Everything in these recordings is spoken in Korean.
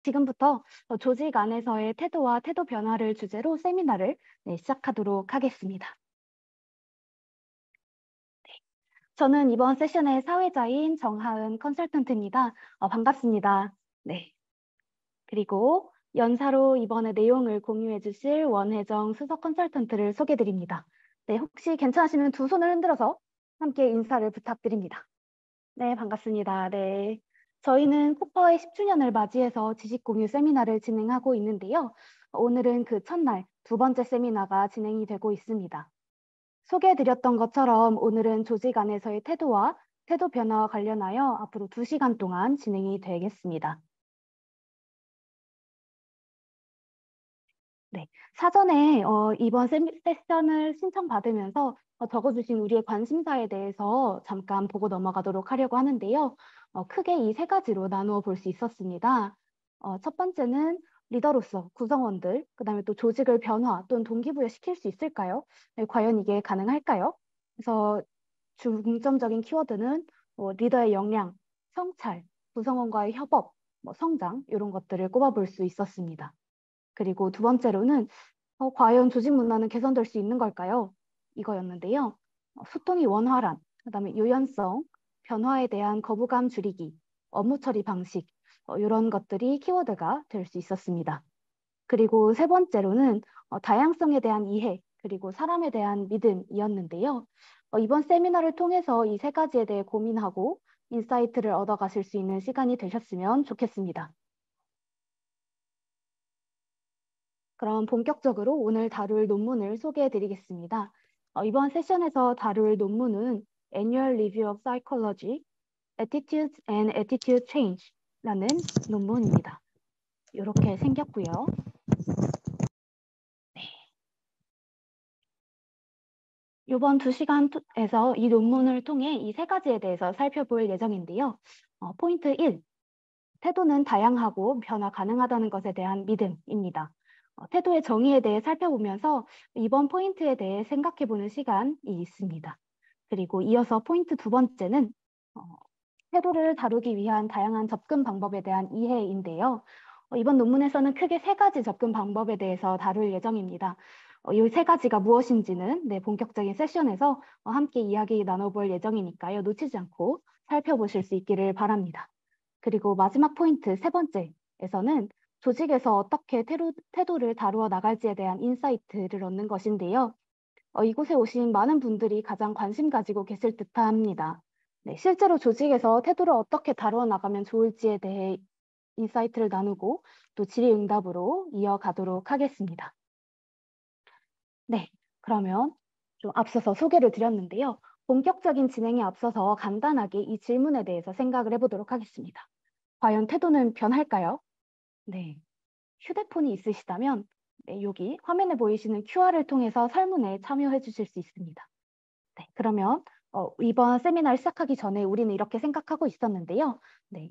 지금부터 조직 안에서의 태도와 태도 변화를 주제로 세미나를 시작하도록 하겠습니다. 저는 이번 세션의 사회자인 정하은 컨설턴트입니다. 반갑습니다. 네. 그리고 연사로 이번에 내용을 공유해 주실 원혜정 수석 컨설턴트를 소개드립니다. 네, 혹시 괜찮으시면 두 손을 흔들어서 함께 인사를 부탁드립니다. 네, 반갑습니다. 네. 저희는 코퍼의 10주년을 맞이해서 지식 공유 세미나를 진행하고 있는데요. 오늘은 그 첫날 두 번째 세미나가 진행이 되고 있습니다. 소개해드렸던 것처럼 오늘은 조직 안에서의 태도와 태도 변화와 관련하여 앞으로 2시간 동안 진행이 되겠습니다. 네, 사전에 이번 세션을 신청받으면서 적어주신 우리의 관심사에 대해서 잠깐 보고 넘어가도록 하려고 하는데요. 크게 이 세 가지로 나누어 볼 수 있었습니다. 첫 번째는 리더로서 구성원들, 그다음에 또 조직을 변화 또는 동기부여 시킬 수 있을까요? 네, 과연 이게 가능할까요? 그래서 중점적인 키워드는 리더의 역량, 성찰, 구성원과의 협업, 성장 이런 것들을 꼽아볼 수 있었습니다. 그리고 두 번째로는 과연 조직 문화는 개선될 수 있는 걸까요? 이거였는데요. 소통이 원활한, 그다음에 유연성, 변화에 대한 거부감 줄이기, 업무 처리 방식, 이런 것들이 키워드가 될 수 있었습니다. 그리고 세 번째로는 다양성에 대한 이해, 그리고 사람에 대한 믿음이었는데요. 이번 세미나를 통해서 이 세 가지에 대해 고민하고 인사이트를 얻어가실 수 있는 시간이 되셨으면 좋겠습니다. 그럼 본격적으로 오늘 다룰 논문을 소개해 드리겠습니다. 이번 세션에서 다룰 논문은 Annual Review of Psychology, Attitudes and Attitude Change라는 논문입니다. 이렇게 생겼고요. 이번 2시간에서 이 논문을 통해 이 세 가지에 대해서 살펴볼 예정인데요. 포인트 1, 태도는 다양하고 변화 가능하다는 것에 대한 믿음입니다. 태도의 정의에 대해 살펴보면서 이번 포인트에 대해 생각해보는 시간이 있습니다. 그리고 이어서 포인트 두 번째는 태도를 다루기 위한 다양한 접근 방법에 대한 이해인데요. 이번 논문에서는 크게 세 가지 접근 방법에 대해서 다룰 예정입니다. 이 세 가지가 무엇인지는 본격적인 세션에서 함께 이야기 나눠볼 예정이니까요. 놓치지 않고 살펴보실 수 있기를 바랍니다. 그리고 마지막 포인트 세 번째에서는 조직에서 어떻게 태도를 다루어 나갈지에 대한 인사이트를 얻는 것인데요. 이곳에 오신 많은 분들이 가장 관심 가지고 계실 듯합니다. 네, 실제로 조직에서 태도를 어떻게 다루어 나가면 좋을지에 대해 인사이트를 나누고 또 질의응답으로 이어가도록 하겠습니다. 네, 그러면 좀 앞서서 소개를 드렸는데요. 본격적인 진행에 앞서서 간단하게 이 질문에 대해서 생각을 해보도록 하겠습니다. 과연 태도는 변할까요? 네, 휴대폰이 있으시다면 여기 화면에 보이시는 QR을 통해서 설문에 참여해 주실 수 있습니다. 네, 그러면 이번 세미나를 시작하기 전에 우리는 이렇게 생각하고 있었는데요. 네,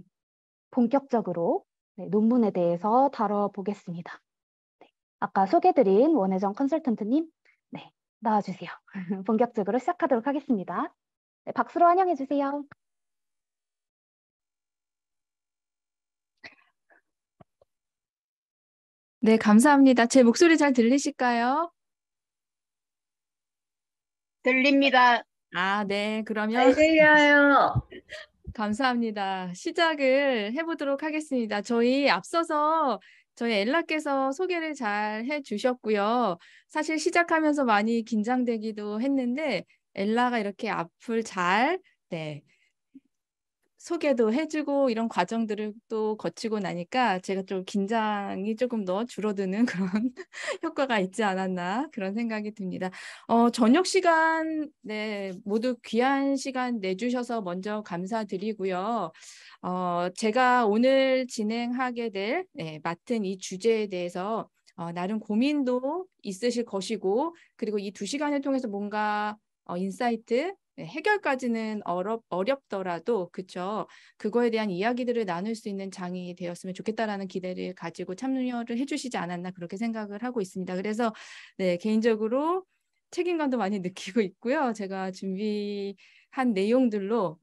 본격적으로 논문에 대해서 다뤄보겠습니다. 네, 아까 소개드린 원혜정 컨설턴트님, 네, 나와주세요. 본격적으로 시작하도록 하겠습니다. 네, 박수로 환영해 주세요. 네, 감사합니다. 제 목소리 잘 들리실까요? 들립니다. 네, 그러면 잘 들려요. 감사합니다. 시작을 해보도록 하겠습니다. 앞서서 저희 엘라께서 소개를 잘 해주셨고요. 사실 시작하면서 많이 긴장되기도 했는데 엘라가 이렇게 앞을 잘 소개도 해주고 이런 과정들을 또 거치고 나니까 제가 좀 긴장이 조금 더 줄어드는 그런 효과가 있지 않았나 그런 생각이 듭니다. 저녁 시간 모두 귀한 시간 내주셔서 먼저 감사드리고요. 제가 오늘 진행하게 될 맡은 이 주제에 대해서 나름 고민도 있으실 것이고 그리고 이 2시간을 통해서 뭔가 인사이트 해결까지는 어렵더라도 그쵸? 그거에 대한 이야기들을 나눌 수 있는 장이 되었으면 좋겠다라는 기대를 가지고 참여를 해주시지 않았나 그렇게 생각을 하고 있습니다. 그래서 개인적으로 책임감도 많이 느끼고 있고요. 제가 준비한 내용들로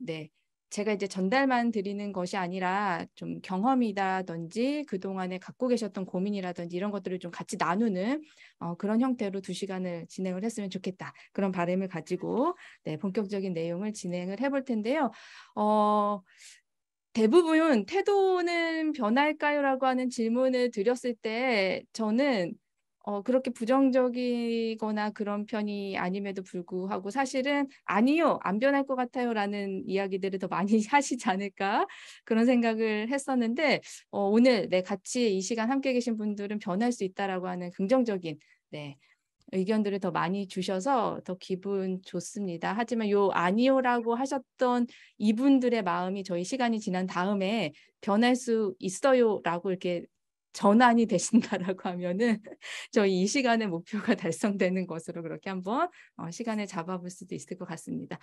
제가 이제 전달만 드리는 것이 아니라 좀 경험이라든지 그동안에 갖고 계셨던 고민이라든지 이런 것들을 좀 같이 나누는 그런 형태로 2시간을 진행을 했으면 좋겠다. 그런 바람을 가지고 네, 본격적인 내용을 진행을 해볼 텐데요. 대부분 태도는 변할까요? 라고 하는 질문을 드렸을 때 저는 그렇게 부정적이거나 그런 편이 아님에도 불구하고 사실은 아니요, 안 변할 것 같아요 라는 이야기들을 더 많이 하시지 않을까 그런 생각을 했었는데 오늘 네, 같이 이 시간 함께 계신 분들은 변할 수 있다라고 하는 긍정적인 네, 의견들을 더 많이 주셔서 더 기분 좋습니다. 하지만 요 아니요라고 하셨던 이분들의 마음이 저희 시간이 지난 다음에 변할 수 있어요라고 이렇게 전환이 되신다라고 하면은 저희 이 시간의 목표가 달성되는 것으로 그렇게 한번 시간을 잡아볼 수도 있을 것 같습니다.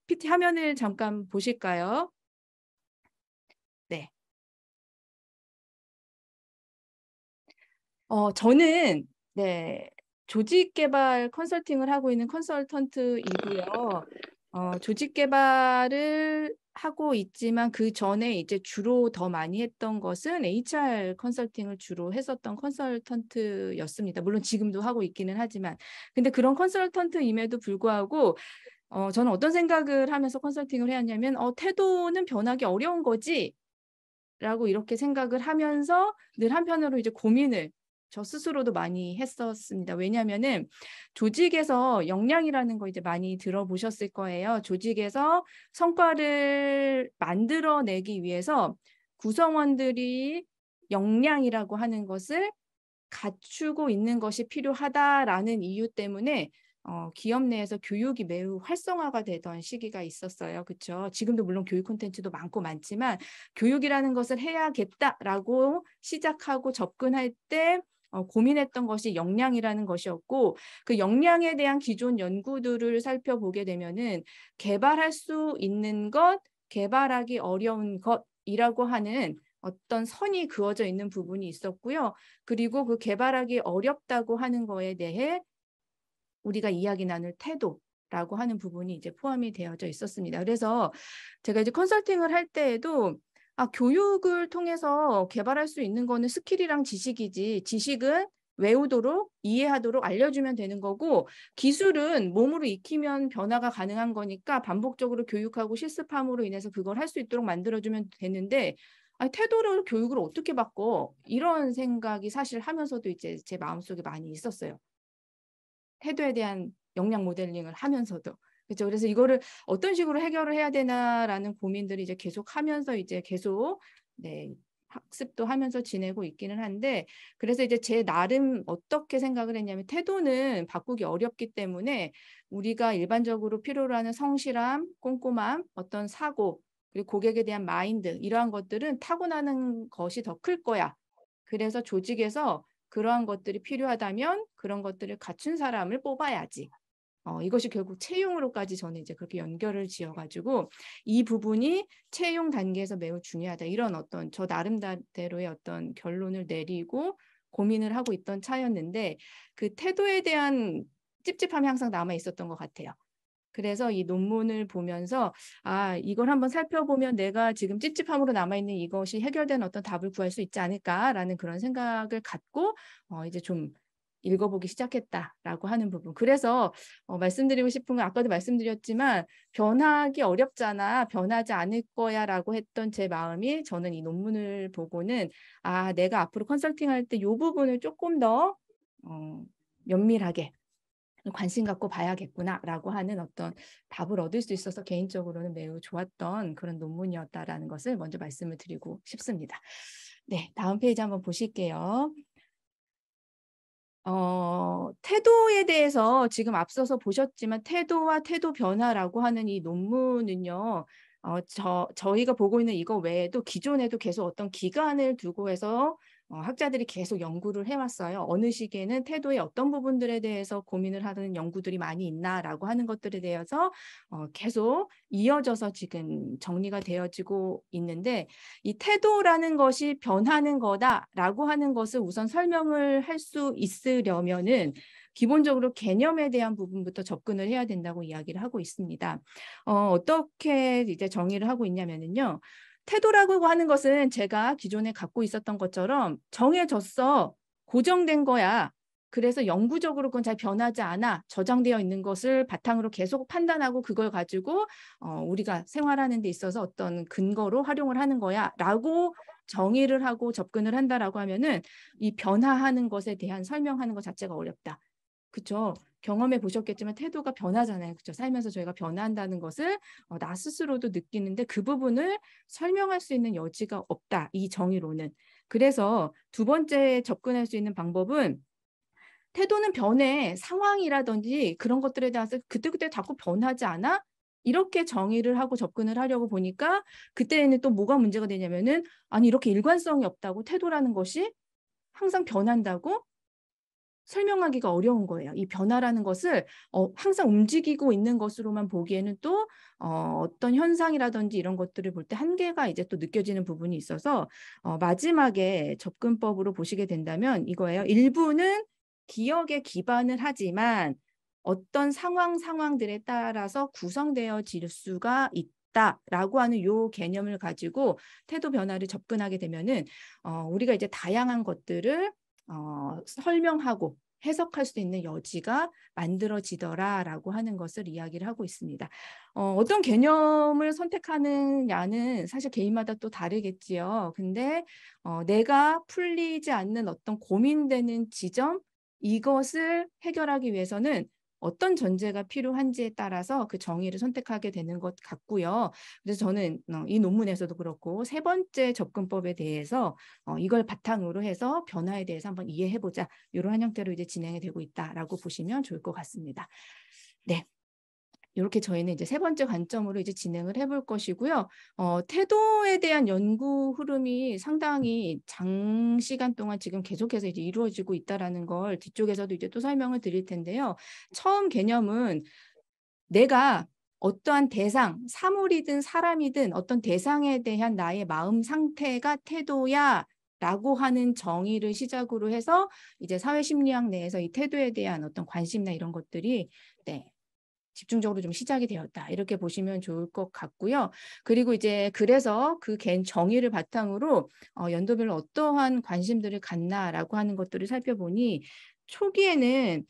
PT 화면을 잠깐 보실까요? 네. 저는 네. 조직 개발 컨설팅을 하고 있는 컨설턴트이고요. 조직 개발을 하고 있지만 그 전에 이제 주로 더 많이 했던 것은 HR 컨설팅을 주로 했었던 컨설턴트였습니다. 물론 지금도 하고 있기는 하지만. 근데 그런 컨설턴트임에도 불구하고 저는 어떤 생각을 하면서 컨설팅을 해왔냐면 태도는 변하기 어려운 거지 라고 이렇게 생각을 하면서 늘 한편으로 이제 고민을 저 스스로도 많이 했었습니다. 왜냐하면은 조직에서 역량이라는 거 이제 많이 들어보셨을 거예요. 조직에서 성과를 만들어내기 위해서 구성원들이 역량이라고 하는 것을 갖추고 있는 것이 필요하다라는 이유 때문에 기업 내에서 교육이 매우 활성화가 되던 시기가 있었어요. 그렇죠? 지금도 물론 교육 콘텐츠도 많고 많지만 교육이라는 것을 해야겠다라고 시작하고 접근할 때 고민했던 것이 역량이라는 것이었고 그 역량에 대한 기존 연구들을 살펴보게 되면은 개발할 수 있는 것, 개발하기 어려운 것이라고 하는 어떤 선이 그어져 있는 부분이 있었고요. 그리고 그 개발하기 어렵다고 하는 거에 대해 우리가 이야기 나눌 태도라고 하는 부분이 이제 포함이 되어져 있었습니다. 그래서 제가 이제 컨설팅을 할 때에도 교육을 통해서 개발할 수 있는 거는 스킬이랑 지식이지 지식은 외우도록 이해하도록 알려주면 되는 거고 기술은 몸으로 익히면 변화가 가능한 거니까 반복적으로 교육하고 실습함으로 인해서 그걸 할 수 있도록 만들어주면 되는데 태도를 교육을 어떻게 바꿔? 이런 생각이 사실 하면서도 이제 제 마음속에 많이 있었어요. 태도에 대한 역량 모델링을 하면서도. 그렇죠. 그래서 이거를 어떤 식으로 해결을 해야 되나라는 고민들이 이제 계속 하면서 이제 계속 네, 학습도 하면서 지내고 있기는 한데 그래서 이제 제 나름 어떻게 생각을 했냐면 태도는 바꾸기 어렵기 때문에 우리가 일반적으로 필요로 하는 성실함, 꼼꼼함, 어떤 사고 그리고 고객에 대한 마인드 이러한 것들은 타고나는 것이 더 클 거야. 그래서 조직에서 그러한 것들이 필요하다면 그런 것들을 갖춘 사람을 뽑아야지. 이것이 결국 채용으로까지 저는 이제 그렇게 연결을 지어가지고 이 부분이 채용 단계에서 매우 중요하다. 이런 어떤 저 나름대로의 어떤 결론을 내리고 고민을 하고 있던 차였는데 그 태도에 대한 찝찝함이 항상 남아 있었던 것 같아요. 그래서 이 논문을 보면서 이걸 한번 살펴보면 내가 지금 찝찝함으로 남아있는 이것이 해결된 어떤 답을 구할 수 있지 않을까라는 그런 생각을 갖고 이제 좀 읽어보기 시작했다라고 하는 부분. 그래서 말씀드리고 싶은 건 아까도 말씀드렸지만 변하기 어렵잖아. 변하지 않을 거야 라고 했던 제 마음이 저는 이 논문을 보고는 내가 앞으로 컨설팅할 때 이 부분을 조금 더 면밀하게 관심 갖고 봐야겠구나라고 하는 어떤 답을 얻을 수 있어서 개인적으로는 매우 좋았던 그런 논문이었다라는 것을 먼저 말씀을 드리고 싶습니다. 네, 다음 페이지 한번 보실게요. 태도에 대해서 지금 앞서서 보셨지만 태도와 태도 변화라고 하는 이 논문은요. 저희가 보고 있는 이거 외에도 기존에도 계속 어떤 기간을 두고 해서 학자들이 계속 연구를 해왔어요. 어느 시기에는 태도의 어떤 부분들에 대해서 고민을 하는 연구들이 많이 있나라고 하는 것들에 대해서 계속 이어져서 지금 정리가 되어지고 있는데, 이 태도라는 것이 변하는 거다라고 하는 것을 우선 설명을 할 수 있으려면은 기본적으로 개념에 대한 부분부터 접근을 해야 된다고 이야기를 하고 있습니다. 어떻게 이제 정의를 하고 있냐면요. 태도라고 하는 것은 제가 기존에 갖고 있었던 것처럼 정해졌어. 고정된 거야. 그래서 영구적으로 그건 잘 변하지 않아. 저장되어 있는 것을 바탕으로 계속 판단하고 그걸 가지고 우리가 생활하는 데 있어서 어떤 근거로 활용을 하는 거야. 라고 정의를 하고 접근을 한다라고 하면은 이 변화하는 것에 대한 설명하는 것 자체가 어렵다. 그렇죠. 경험해 보셨겠지만 태도가 변하잖아요. 그렇죠. 살면서 저희가 변한다는 것을 나 스스로도 느끼는데 그 부분을 설명할 수 있는 여지가 없다. 이 정의로는. 그래서 두 번째 접근할 수 있는 방법은 태도는 변해. 상황이라든지 그런 것들에 대해서 그때그때 자꾸 변하지 않아? 이렇게 정의를 하고 접근을 하려고 보니까 그때는 또 뭐가 문제가 되냐면은 아니 이렇게 일관성이 없다고 태도라는 것이 항상 변한다고? 설명하기가 어려운 거예요. 이 변화라는 것을 항상 움직이고 있는 것으로만 보기에는 또 어떤 현상이라든지 이런 것들을 볼 때 한계가 이제 또 느껴지는 부분이 있어서 마지막에 접근법으로 보시게 된다면 이거예요. 일부는 기억에 기반을 하지만 어떤 상황들에 따라서 구성되어질 수가 있다라고 하는 요 개념을 가지고 태도 변화를 접근하게 되면은 우리가 이제 다양한 것들을 설명하고 해석할 수 있는 여지가 만들어지더라라고 하는 것을 이야기를 하고 있습니다. 어떤 개념을 선택하느냐는 사실 개인마다 또 다르겠지요. 근데 내가 풀리지 않는 어떤 고민되는 지점, 이것을 해결하기 위해서는 어떤 전제가 필요한지에 따라서 그 정의를 선택하게 되는 것 같고요. 그래서 저는 이 논문에서도 그렇고 세 번째 접근법에 대해서 이걸 바탕으로 해서 변화에 대해서 한번 이해해보자. 이런 형태로 이제 진행이 되고 있다라고 보시면 좋을 것 같습니다. 네. 이렇게 저희는 이제 세 번째 관점으로 이제 진행을 해볼 것이고요. 태도에 대한 연구 흐름이 상당히 장시간 동안 지금 계속해서 이제 이루어지고 있다라는 걸 뒤쪽에서도 이제 또 설명을 드릴 텐데요. 처음 개념은 내가 어떠한 대상, 사물이든 사람이든 어떤 대상에 대한 나의 마음 상태가 태도야. 라고 하는 정의를 시작으로 해서 이제 사회심리학 내에서 이 태도에 대한 어떤 관심이나 이런 것들이 집중적으로 좀 시작이 되었다. 이렇게 보시면 좋을 것 같고요. 그리고 이제 그래서 그 정의를 바탕으로 연도별로 어떠한 관심들을 갖나라고 하는 것들을 살펴보니 초기에는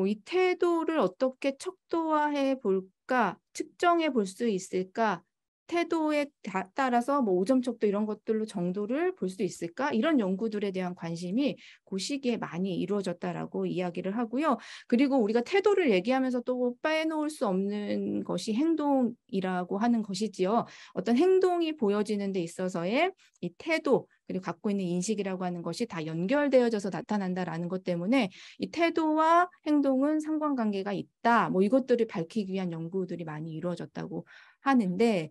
이 태도를 어떻게 척도화해 볼까, 측정해 볼 수 있을까, 태도에 따라서 뭐 5점 척도 이런 것들로 정도를 볼 수 있을까? 이런 연구들에 대한 관심이 그 시기에 많이 이루어졌다라고 이야기를 하고요. 그리고 우리가 태도를 얘기하면서 또 빼놓을 수 없는 것이 행동이라고 하는 것이지요. 어떤 행동이 보여지는 데 있어서의 이 태도, 그리고 갖고 있는 인식이라고 하는 것이 다 연결되어져서 나타난다라는 것 때문에 이 태도와 행동은 상관관계가 있다. 뭐 이것들을 밝히기 위한 연구들이 많이 이루어졌다고 하는데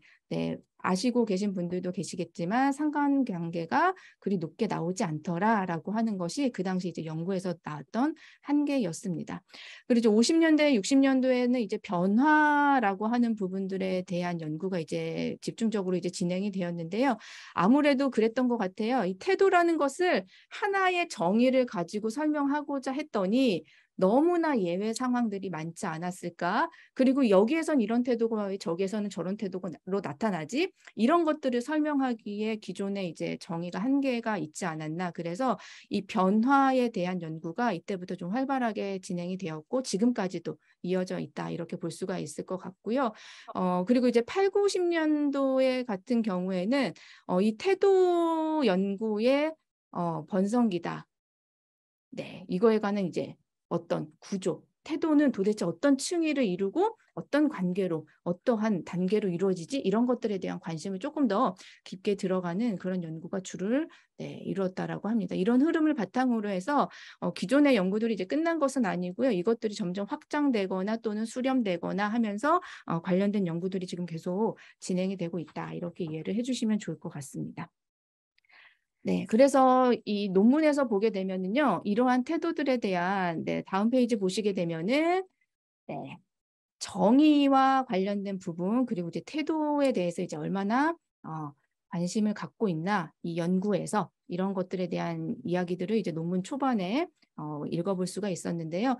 아시고 계신 분들도 계시겠지만 상관관계가 그리 높게 나오지 않더라라고 하는 것이 그 당시 이제 연구에서 나왔던 한계였습니다. 그리고 이제 50년대, 60년도에는 이제 변화라고 하는 부분들에 대한 연구가 이제 집중적으로 이제 진행이 되었는데요. 아무래도 그랬던 것 같아요. 이 태도라는 것을 하나의 정의를 가지고 설명하고자 했더니 너무나 예외 상황들이 많지 않았을까? 그리고 여기에선 이런 태도가 왜 저기에서는 저런 태도로 나타나지? 이런 것들을 설명하기에 기존에 이제 정의가 한계가 있지 않았나. 그래서 이 변화에 대한 연구가 이때부터 좀 활발하게 진행이 되었고 지금까지도 이어져 있다. 이렇게 볼 수가 있을 것 같고요. 그리고 이제 8, 90년도에 같은 경우에는 이 태도 연구의 번성기다. 네, 이거에 관한 이제 어떤 구조, 태도는 도대체 어떤 층위를 이루고 어떤 관계로, 어떠한 단계로 이루어지지? 이런 것들에 대한 관심을 조금 더 깊게 들어가는 그런 연구가 주를 이루었다라고 합니다. 이런 흐름을 바탕으로 해서 기존의 연구들이 이제 끝난 것은 아니고요. 이것들이 점점 확장되거나 또는 수렴되거나 하면서 관련된 연구들이 지금 계속 진행이 되고 있다. 이렇게 이해를 해주시면 좋을 것 같습니다. 네, 그래서 이 논문에서 보게 되면은요, 이러한 태도들에 대한, 네, 다음 페이지 보시게 되면은, 네, 정의와 관련된 부분, 그리고 이제 태도에 대해서 이제 얼마나 관심을 갖고 있나, 이 연구에서 이런 것들에 대한 이야기들을 이제 논문 초반에 읽어볼 수가 있었는데요.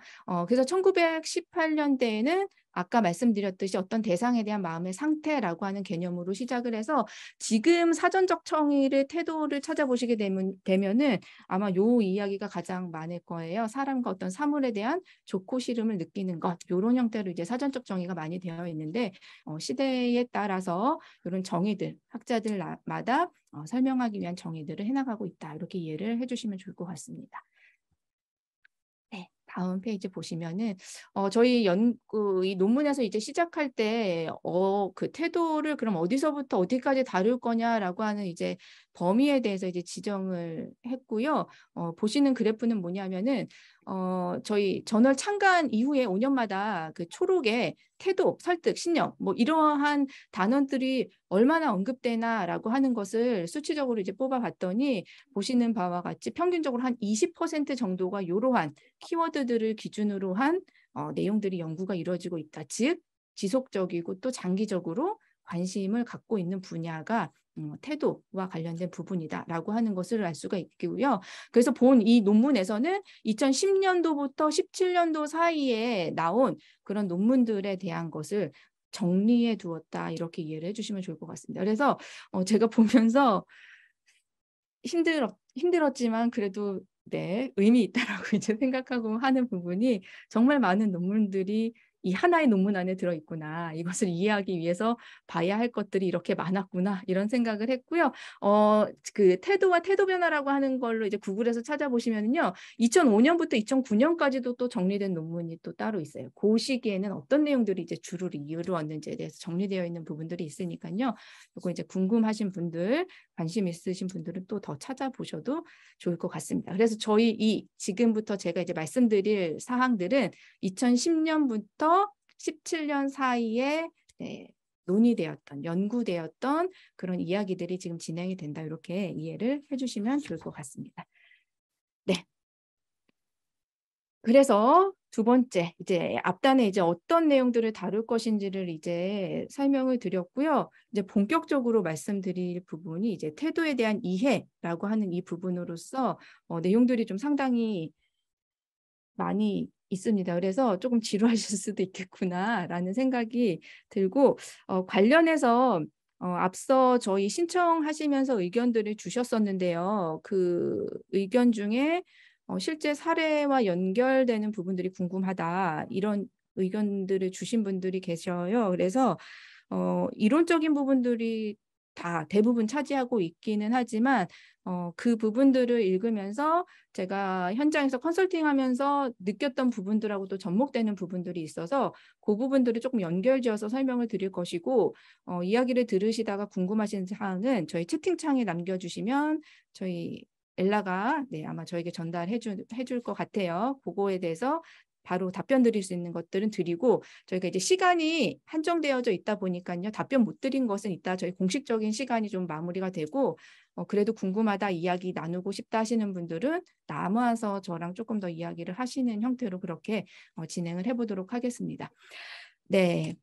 그래서 1918년대에는 아까 말씀드렸듯이 어떤 대상에 대한 마음의 상태라고 하는 개념으로 시작을 해서 지금 사전적 정의를 태도를 찾아보시게 되면은 아마 요 이야기가 가장 많을 거예요. 사람과 어떤 사물에 대한 좋고 싫음을 느끼는 것, 이런 형태로 이제 사전적 정의가 많이 되어 있는데 시대에 따라서 이런 정의들, 학자들마다 설명하기 위한 정의들을 해나가고 있다. 이렇게 이해를 해주시면 좋을 것 같습니다. 네, 다음 페이지 보시면은 저희 이 논문에서 이제 시작할 때 그 태도를 그럼 어디서부터 어디까지 다룰 거냐라고 하는 이제 범위에 대해서 이제 지정을 했고요. 보시는 그래프는 뭐냐면은 저희 저널 창간 이후에 5년마다 그 초록에 태도, 설득, 신념 뭐 이러한 단어들이 얼마나 언급되나라고 하는 것을 수치적으로 이제 뽑아봤더니 보시는 바와 같이 평균적으로 한 20% 정도가 이러한 키워드들을 기준으로 한 내용들이 연구가 이루어지고 있다. 즉 지속적이고 또 장기적으로 관심을 갖고 있는 분야가 태도와 관련된 부분이다라고 하는 것을 알 수가 있고요. 그래서 본 이 논문에서는 2010년도부터 17년도 사이에 나온 그런 논문들에 대한 것을 정리해 두었다. 이렇게 이해를 해주시면 좋을 것 같습니다. 그래서 제가 보면서 힘들었지만 그래도 네, 의미 있다라고 이제 생각하고 하는 부분이 정말 많은 논문들이 이 하나의 논문 안에 들어있구나. 이것을 이해하기 위해서 봐야 할 것들이 이렇게 많았구나. 이런 생각을 했고요. 그 태도와 태도 변화라고 하는 걸로 이제 구글에서 찾아보시면요. 2005년부터 2009년까지도 또 정리된 논문이 또 따로 있어요. 그 시기에는 어떤 내용들이 이제 주로 이루어졌는지에 대해서 정리되어 있는 부분들이 있으니까요. 그거 이제 궁금하신 분들, 관심 있으신 분들은 또 더 찾아보셔도 좋을 것 같습니다. 그래서 저희 지금부터 제가 이제 말씀드릴 사항들은 2010년부터 17년 사이에 논의되었던, 연구되었던 그런 이야기들이 지금 진행이 된다. 이렇게 이해를 해주시면 좋을 것 같습니다. 네. 그래서 두 번째, 이제 앞단에 이제 어떤 내용들을 다룰 것인지를 이제 설명을 드렸고요. 이제 본격적으로 말씀드릴 부분이 이제 태도에 대한 이해라고 하는 이 부분으로서 내용들이 좀 상당히 많이 있습니다. 그래서 조금 지루하실 수도 있겠구나라는 생각이 들고 관련해서 앞서 저희 신청하시면서 의견들을 주셨었는데요. 그 의견 중에 실제 사례와 연결되는 부분들이 궁금하다. 이런 의견들을 주신 분들이 계셔요. 그래서 이론적인 부분들이 다 대부분 차지하고 있기는 하지만 그 부분들을 읽으면서 제가 현장에서 컨설팅하면서 느꼈던 부분들하고도 접목되는 부분들이 있어서 그 부분들을 조금 연결지어서 설명을 드릴 것이고 이야기를 들으시다가 궁금하신 사항은 저희 채팅창에 남겨주시면 저희 엘라가 아마 저에게 전달해 줄 것 같아요. 그거에 대해서 바로 답변 드릴 수 있는 것들은 드리고 저희가 이제 시간이 한정되어져 있다 보니까요. 답변 못 드린 것은 이따 저희 공식적인 시간이 좀 마무리가 되고 그래도 궁금하다, 이야기 나누고 싶다 하시는 분들은 남아서 저랑 조금 더 이야기를 하시는 형태로 그렇게 진행을 해보도록 하겠습니다. 네.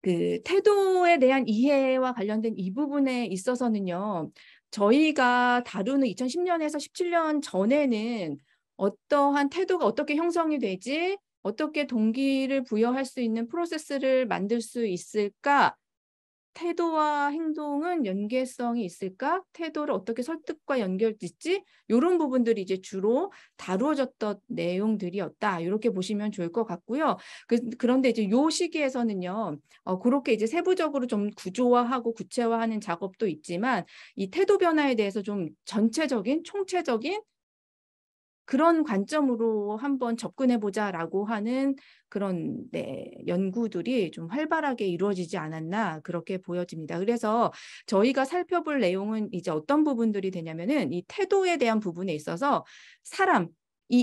그 태도에 대한 이해와 관련된 이 부분에 있어서는요. 저희가 다루는 2010년에서 17년 전에는 어떠한 태도가 어떻게 형성이 되지? 어떻게 동기를 부여할 수 있는 프로세스를 만들 수 있을까? 태도와 행동은 연계성이 있을까? 태도를 어떻게 설득과 연결짓지? 이런 부분들이 이제 주로 다루어졌던 내용들이었다. 이렇게 보시면 좋을 것 같고요. 그런데 이제 요 시기에서는요, 그렇게 이제 세부적으로 좀 구조화하고 구체화하는 작업도 있지만 이 태도 변화에 대해서 좀 전체적인, 총체적인 그런 관점으로 한번 접근해보자라고 하는 그런 연구들이 좀 활발하게 이루어지지 않았나 그렇게 보여집니다. 그래서 저희가 살펴볼 내용은 이제 어떤 부분들이 되냐면은 이 태도에 대한 부분에 있어서 사람,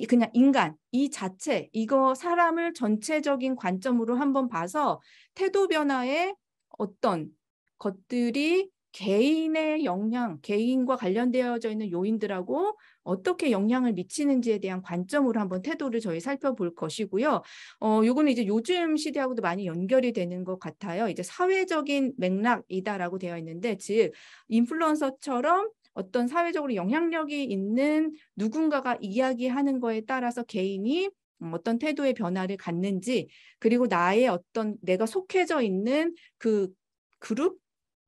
그냥 인간, 이 자체, 이거 사람을 전체적인 관점으로 한번 봐서 태도 변화에 어떤 것들이 개인의 영향, 개인과 관련되어져 있는 요인들하고 어떻게 영향을 미치는지에 대한 관점으로 한번 태도를 저희 살펴볼 것이고요. 요거는 이제 요즘 시대하고도 많이 연결이 되는 것 같아요. 이제 사회적인 맥락이다라고 되어 있는데, 즉 인플루언서처럼 어떤 사회적으로 영향력이 있는 누군가가 이야기하는 거에 따라서 개인이 어떤 태도의 변화를 갖는지, 그리고 나의 어떤 내가 속해져 있는 그 그룹,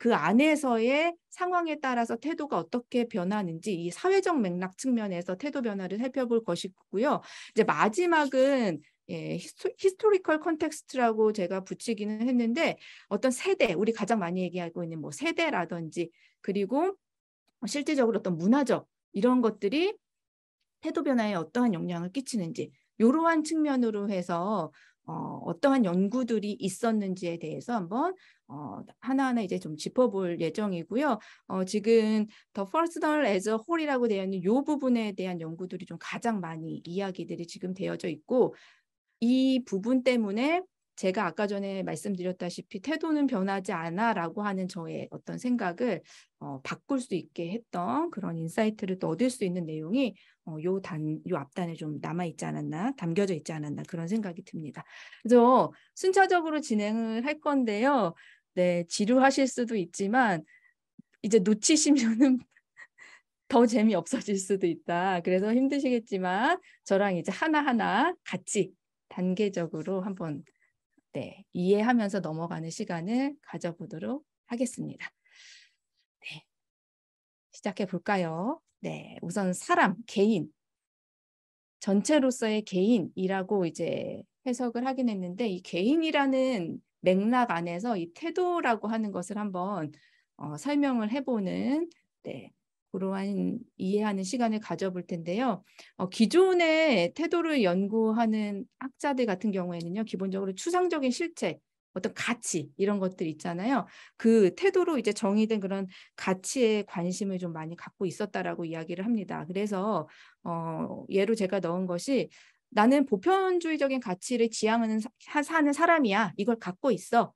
그 안에서의 상황에 따라서 태도가 어떻게 변하는지 이 사회적 맥락 측면에서 태도 변화를 살펴볼 것이고요. 이제 마지막은 히스토리컬 컨텍스트라고 제가 붙이기는 했는데, 어떤 세대, 우리 가장 많이 얘기하고 있는 뭐 세대라든지, 그리고 실질적으로 어떤 문화적 이런 것들이 태도 변화에 어떠한 영향을 끼치는지, 이러한 측면으로 해서 어떠한 연구들이 있었는지에 대해서 한번 하나하나 이제 좀 짚어볼 예정이고요. 지금 The Personal as a Whole이라고 되어 있는 이 부분에 대한 연구들이 좀 가장 많이 이야기들이 지금 되어져 있고, 이 부분 때문에 제가 아까 전에 말씀드렸다시피 태도는 변하지 않아라고 하는 저의 어떤 생각을 바꿀 수 있게 했던 그런 인사이트를 또 얻을 수 있는 내용이 요 앞단에 좀 남아있지 않았나, 담겨져 있지 않았나, 그런 생각이 듭니다. 그래서 순차적으로 진행을 할 건데요. 네, 지루하실 수도 있지만 이제 놓치시면은 더 재미없어질 수도 있다. 그래서 힘드시겠지만 저랑 이제 하나하나 같이 단계적으로 한번 이해하면서 넘어가는 시간을 가져보도록 하겠습니다. 네, 시작해 볼까요? 네, 우선 사람, 개인, 전체로서의 개인이라고 이제 해석을 하긴 했는데, 이 개인이라는 맥락 안에서 이 태도라고 하는 것을 한번 설명을 해보는 그러한 이해하는 시간을 가져볼 텐데요. 기존의 태도를 연구하는 학자들 같은 경우에는요, 기본적으로 추상적인 실체, 어떤 가치 이런 것들 있잖아요. 그 태도로 이제 정의된 그런 가치에 관심을 좀 많이 갖고 있었다라고 이야기를 합니다. 그래서 예로 제가 넣은 것이, 나는 보편주의적인 가치를 지향하는 사는 사람이야. 이걸 갖고 있어.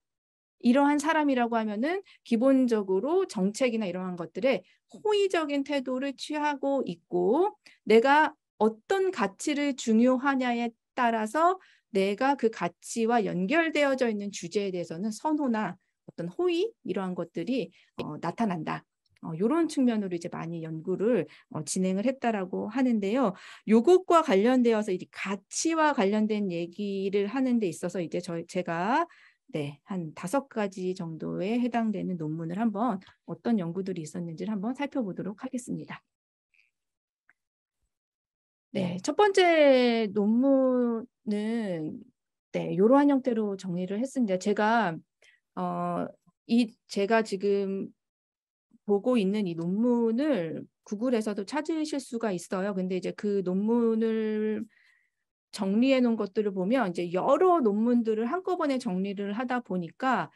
이러한 사람이라고 하면은 기본적으로 정책이나 이러한 것들에 호의적인 태도를 취하고 있고, 내가 어떤 가치를 중요하냐에 따라서 내가 그 가치와 연결되어져 있는 주제에 대해서는 선호나 어떤 호의 이러한 것들이 나타난다. 이런 측면으로 이제 많이 연구를 진행을 했다라고 하는데요. 요것과 관련되어서 이 가치와 관련된 얘기를 하는 데 있어서 이제 제가 한 5가지 정도에 해당되는 논문을 한번 어떤 연구들이 있었는지를 한번 살펴보도록 하겠습니다. 네, 첫 번째 논문은 이러한 형태로 정리를 했습니다. 제가 지금 보고 있는 이 논문을 구글에서도 찾으실 수가 있어요. 근데 이제 그 논문을 정리해 놓은 것들을 보면 이제 여러 논문들을 한꺼번에 정리를 하다 보니까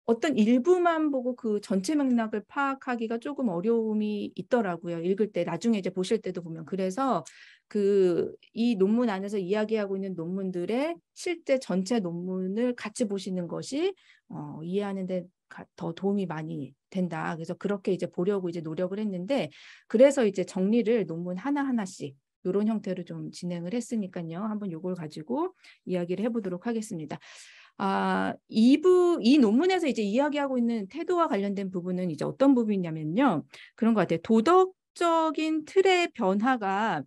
어떤 일부만 보고 그 전체 맥락을 파악하기가 조금 어려움이 있더라고요. 읽을 때, 나중에 이제 보실 때도 보면. 그래서 이 논문 안에서 이야기하고 있는 논문들의 실제 전체 논문을 같이 보시는 것이 이해하는 데 더 도움이 많이 된다. 그래서 그렇게 이제 보려고 이제 노력을 했는데, 그래서 이제 정리를 논문 하나하나씩 이런 형태로 좀 진행을 했으니까요. 한번 이걸 가지고 이야기를 해보도록 하겠습니다. 이 논문에서 이제 이야기하고 있는 태도와 관련된 부분은 이제 어떤 부분이냐면요. 그런 것 같아요. 도덕적인 틀의 변화가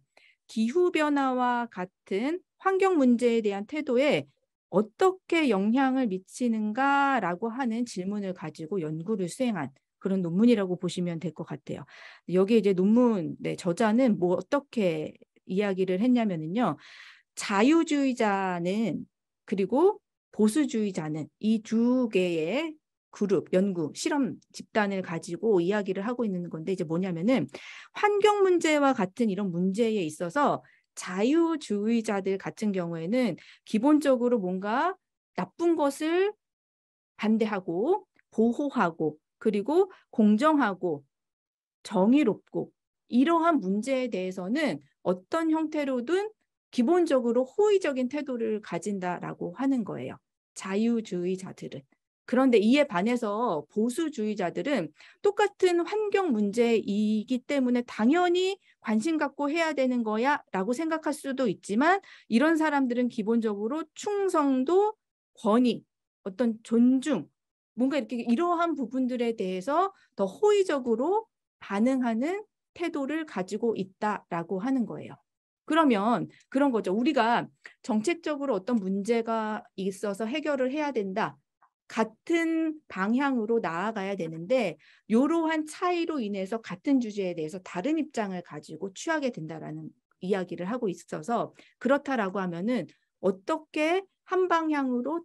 기후변화와 같은 환경 문제에 대한 태도에 어떻게 영향을 미치는가라고 하는 질문을 가지고 연구를 수행한 그런 논문이라고 보시면 될 것 같아요. 여기 이제 논문 저자는 뭐 어떻게 이야기를 했냐면요. 자유주의자는 그리고 보수주의자는 이 두 개의 그룹, 연구, 실험 집단을 가지고 이야기를 하고 있는 건데, 이제 뭐냐면은 환경 문제와 같은 이런 문제에 있어서 자유주의자들 같은 경우에는 기본적으로 뭔가 나쁜 것을 반대하고 보호하고 그리고 공정하고 정의롭고 이러한 문제에 대해서는 어떤 형태로든 기본적으로 호의적인 태도를 가진다라고 하는 거예요. 자유주의자들은. 그런데 이에 반해서 보수주의자들은 똑같은 환경 문제이기 때문에 당연히 관심 갖고 해야 되는 거야 라고 생각할 수도 있지만, 이런 사람들은 기본적으로 충성도, 권위, 어떤 존중, 뭔가 이렇게 이러한 부분들에 대해서 더 호의적으로 반응하는 태도를 가지고 있다라고 하는 거예요. 그러면 그런 거죠. 우리가 정책적으로 어떤 문제가 있어서 해결을 해야 된다. 같은 방향으로 나아가야 되는데 이러한 차이로 인해서 같은 주제에 대해서 다른 입장을 가지고 취하게 된다라는 이야기를 하고 있어서, 그렇다라고 하면은 어떻게 한 방향으로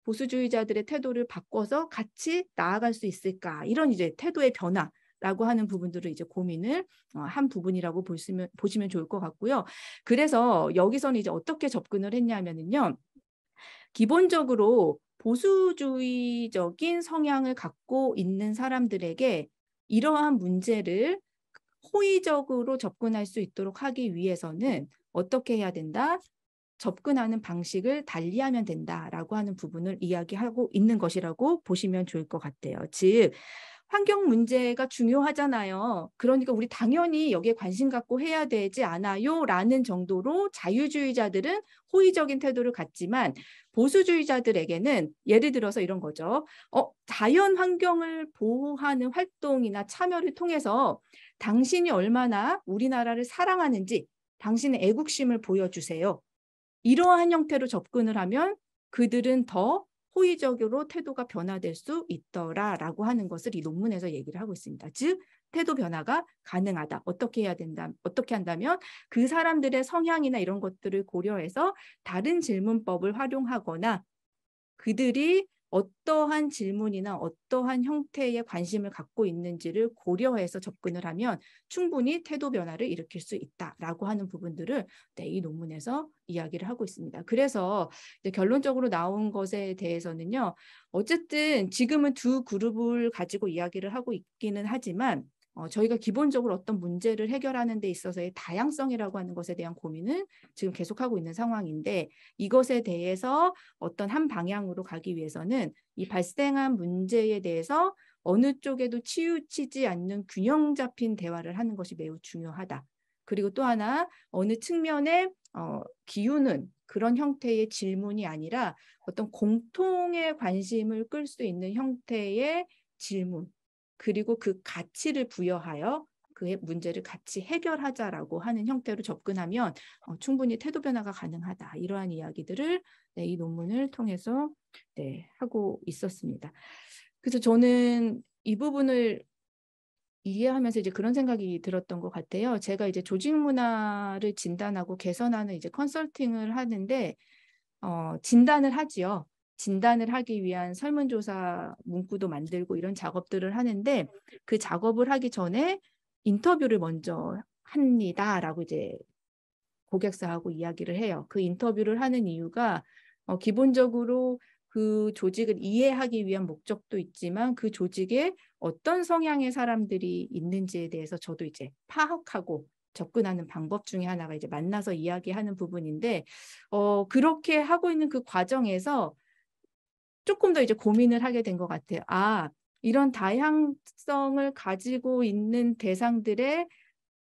보수주의자들의 태도를 바꿔서 같이 나아갈 수 있을까, 이런 이제 태도의 변화라고 하는 부분들을 이제 고민을 한 부분이라고 보시면 좋을 것 같고요. 그래서 여기서는 이제 어떻게 접근을 했냐면요, 기본적으로 보수주의적인 성향을 갖고 있는 사람들에게 이러한 문제를 호의적으로 접근할 수 있도록 하기 위해서는 어떻게 해야 된다? 접근하는 방식을 달리하면 된다라고 하는 부분을 이야기하고 있는 것이라고 보시면 좋을 것 같아요. 즉, 환경 문제가 중요하잖아요. 그러니까 우리 당연히 여기에 관심 갖고 해야 되지 않아요? 라는 정도로 자유주의자들은 호의적인 태도를 갖지만, 보수주의자들에게는 예를 들어서 이런 거죠. 자연 환경을 보호하는 활동이나 참여를 통해서 당신이 얼마나 우리나라를 사랑하는지 당신의 애국심을 보여주세요. 이러한 형태로 접근을 하면 그들은 더 호의적으로 태도가 변화될 수 있더라라고 하는 것을 이 논문에서 얘기를 하고 있습니다. 즉, 태도 변화가 가능하다. 어떻게 한다면 그 사람들의 성향이나 이런 것들을 고려해서 다른 질문법을 활용하거나 그들이 어떠한 질문이나 어떠한 형태의 관심을 갖고 있는지를 고려해서 접근을 하면 충분히 태도 변화를 일으킬 수 있다라고 하는 부분들을 이 논문에서 이야기를 하고 있습니다. 그래서 이제 결론적으로 나온 것에 대해서는요, 어쨌든 지금은 두 그룹을 가지고 이야기를 하고 있기는 하지만 저희가 기본적으로 어떤 문제를 해결하는 데 있어서의 다양성이라고 하는 것에 대한 고민은 지금 계속하고 있는 상황인데, 이것에 대해서 어떤 한 방향으로 가기 위해서는 이 발생한 문제에 대해서 어느 쪽에도 치우치지 않는 균형 잡힌 대화를 하는 것이 매우 중요하다. 그리고 또 하나, 어느 측면에 기우는 그런 형태의 질문이 아니라 어떤 공통의 관심을 끌 수 있는 형태의 질문, 그리고 그 가치를 부여하여 그의 문제를 같이 해결하자라고 하는 형태로 접근하면 충분히 태도 변화가 가능하다. 이러한 이야기들을 이 논문을 통해서 하고 있었습니다. 그래서 저는 이 부분을 이해하면서 이제 그런 생각이 들었던 것 같아요. 제가 이제 조직 문화를 진단하고 개선하는 이제 컨설팅을 하는데 진단을 하지요. 진단을 하기 위한 설문조사 문구도 만들고 이런 작업들을 하는데, 그 작업을 하기 전에 인터뷰를 먼저 합니다라고 이제 고객사하고 이야기를 해요. 그 인터뷰를 하는 이유가 기본적으로 그 조직을 이해하기 위한 목적도 있지만 그 조직에 어떤 성향의 사람들이 있는지에 대해서 저도 이제 파악하고 접근하는 방법 중에 하나가 이제 만나서 이야기하는 부분인데, 그렇게 하고 있는 그 과정에서 조금 더 이제 고민을 하게 된 것 같아요. 이런 다양성을 가지고 있는 대상들의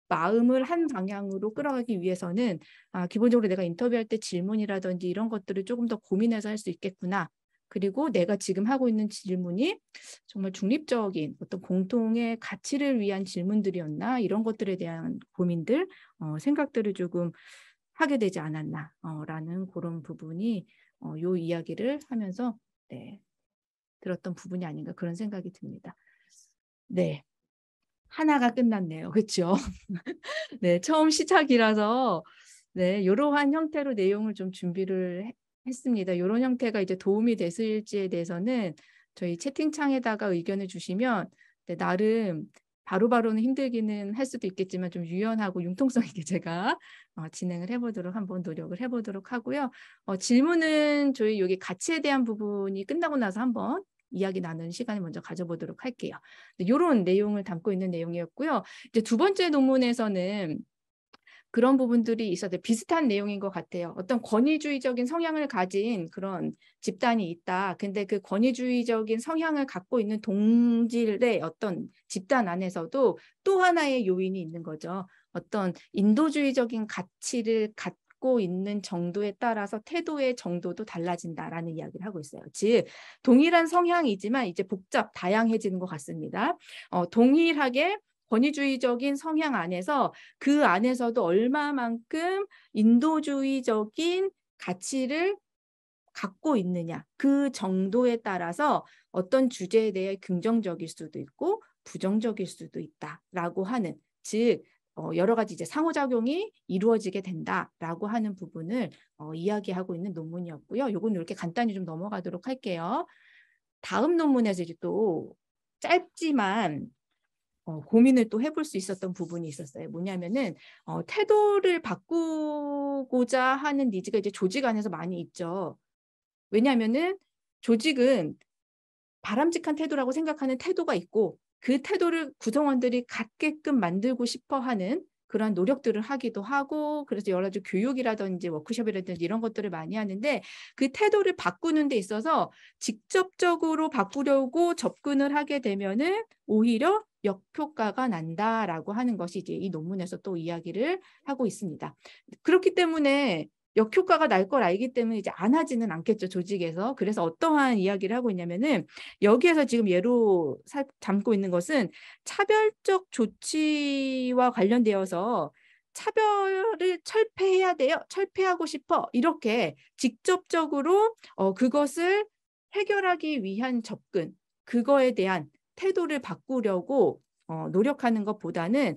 마음을 한 방향으로 끌어가기 위해서는 기본적으로 내가 인터뷰할 때 질문이라든지 이런 것들을 조금 더 고민해서 할 수 있겠구나. 그리고 내가 지금 하고 있는 질문이 정말 중립적인 어떤 공통의 가치를 위한 질문들이었나, 이런 것들에 대한 고민들, 생각들을 조금 하게 되지 않았나 라는 그런 부분이 요 이야기를 하면서 들었던 부분이 아닌가, 그런 생각이 듭니다. 네. 하나가 끝났네요. 그렇죠? 네, 처음 시작이라서 이러한 형태로 내용을 좀 준비를 했습니다. 이런 형태가 이제 도움이 됐을지에 대해서는 저희 채팅창에다가 의견을 주시면 나름 바로바로는 힘들기는 할 수도 있겠지만 좀 유연하고 융통성 있게 제가 진행을 해보도록 한번 노력을 해보도록 하고요. 질문은 저희 여기 가치에 대한 부분이 끝나고 나서 한번 이야기 나누는 시간을 먼저 가져보도록 할게요. 이런 내용을 담고 있는 내용이었고요. 이제 두 번째 논문에서는 그런 부분들이 있어도 비슷한 내용인 것 같아요. 어떤 권위주의적인 성향을 가진 그런 집단이 있다. 근데 그 권위주의적인 성향을 갖고 있는 동질의 어떤 집단 안에서도 또 하나의 요인이 있는 거죠. 어떤 인도주의적인 가치를 갖고 있는 정도에 따라서 태도의 정도도 달라진다라는 이야기를 하고 있어요. 즉 동일한 성향이지만 이제 다양해지는 것 같습니다. 동일하게 권위주의적인 성향 안에서 그 안에서도 얼마만큼 인도주의적인 가치를 갖고 있느냐, 그 정도에 따라서 어떤 주제에 대해 긍정적일 수도 있고 부정적일 수도 있다라고 하는, 즉 여러 가지 이제 상호작용이 이루어지게 된다라고 하는 부분을 이야기하고 있는 논문이었고요. 요건 이렇게 간단히 좀 넘어가도록 할게요. 다음 논문에서 이제 또 짧지만 고민을 또 해볼 수 있었던 부분이 있었어요. 뭐냐면은 태도를 바꾸고자 하는 니즈가 이제 조직 안에서 많이 있죠. 왜냐하면은 조직은 바람직한 태도라고 생각하는 태도가 있고 그 태도를 구성원들이 갖게끔 만들고 싶어 하는 그러한 노력들을 하기도 하고, 그래서 여러 가지 교육이라든지 워크숍이라든지 이런 것들을 많이 하는데 그 태도를 바꾸는 데 있어서 직접적으로 바꾸려고 접근을 하게 되면은 오히려 역효과가 난다라고 하는 것이 이제 이 논문에서 또 이야기를 하고 있습니다. 그렇기 때문에 역효과가 날 걸 알기 때문에 이제 안 하지는 않겠죠, 조직에서. 그래서 어떠한 이야기를 하고 있냐면은 여기에서 지금 예로 담고 있는 것은 차별적 조치와 관련되어서 차별을 철폐해야 돼요, 철폐하고 싶어, 이렇게 직접적으로 그것을 해결하기 위한 접근, 그거에 대한 태도를 바꾸려고 노력하는 것보다는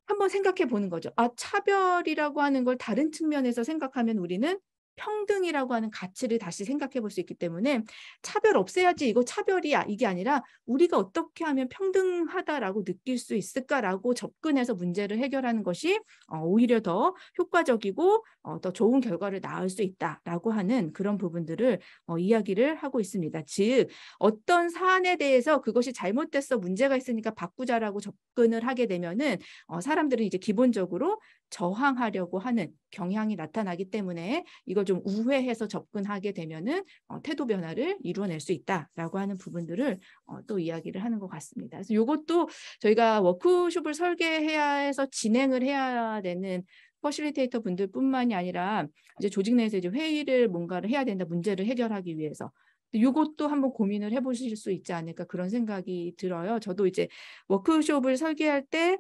한번 생각해 보는 거죠. 차별이라고 하는 걸 다른 측면에서 생각하면 우리는 평등이라고 하는 가치를 다시 생각해 볼 수 있기 때문에 차별 없애야지, 이거 차별이야, 이게 아니라 우리가 어떻게 하면 평등하다라고 느낄 수 있을까라고 접근해서 문제를 해결하는 것이 오히려 더 효과적이고 더 좋은 결과를 낳을 수 있다라고 하는 그런 부분들을 이야기를 하고 있습니다. 즉 어떤 사안에 대해서 그것이 잘못됐어, 문제가 있으니까 바꾸자라고 접근을 하게 되면은 사람들은 이제 기본적으로 저항하려고 하는 경향이 나타나기 때문에 이걸 좀 우회해서 접근하게 되면은 태도 변화를 이루어낼 수 있다라고 하는 부분들을 또 이야기를 하는 것 같습니다. 그래서 이것도 저희가 워크숍을 설계해야 해서 진행을 해야 되는 퍼실리테이터 분들뿐만이 아니라 이제 조직 내에서 이제 회의를 뭔가를 해야 된다, 문제를 해결하기 위해서. 이것도 한번 고민을 해보실 수 있지 않을까, 그런 생각이 들어요. 저도 이제 워크숍을 설계할 때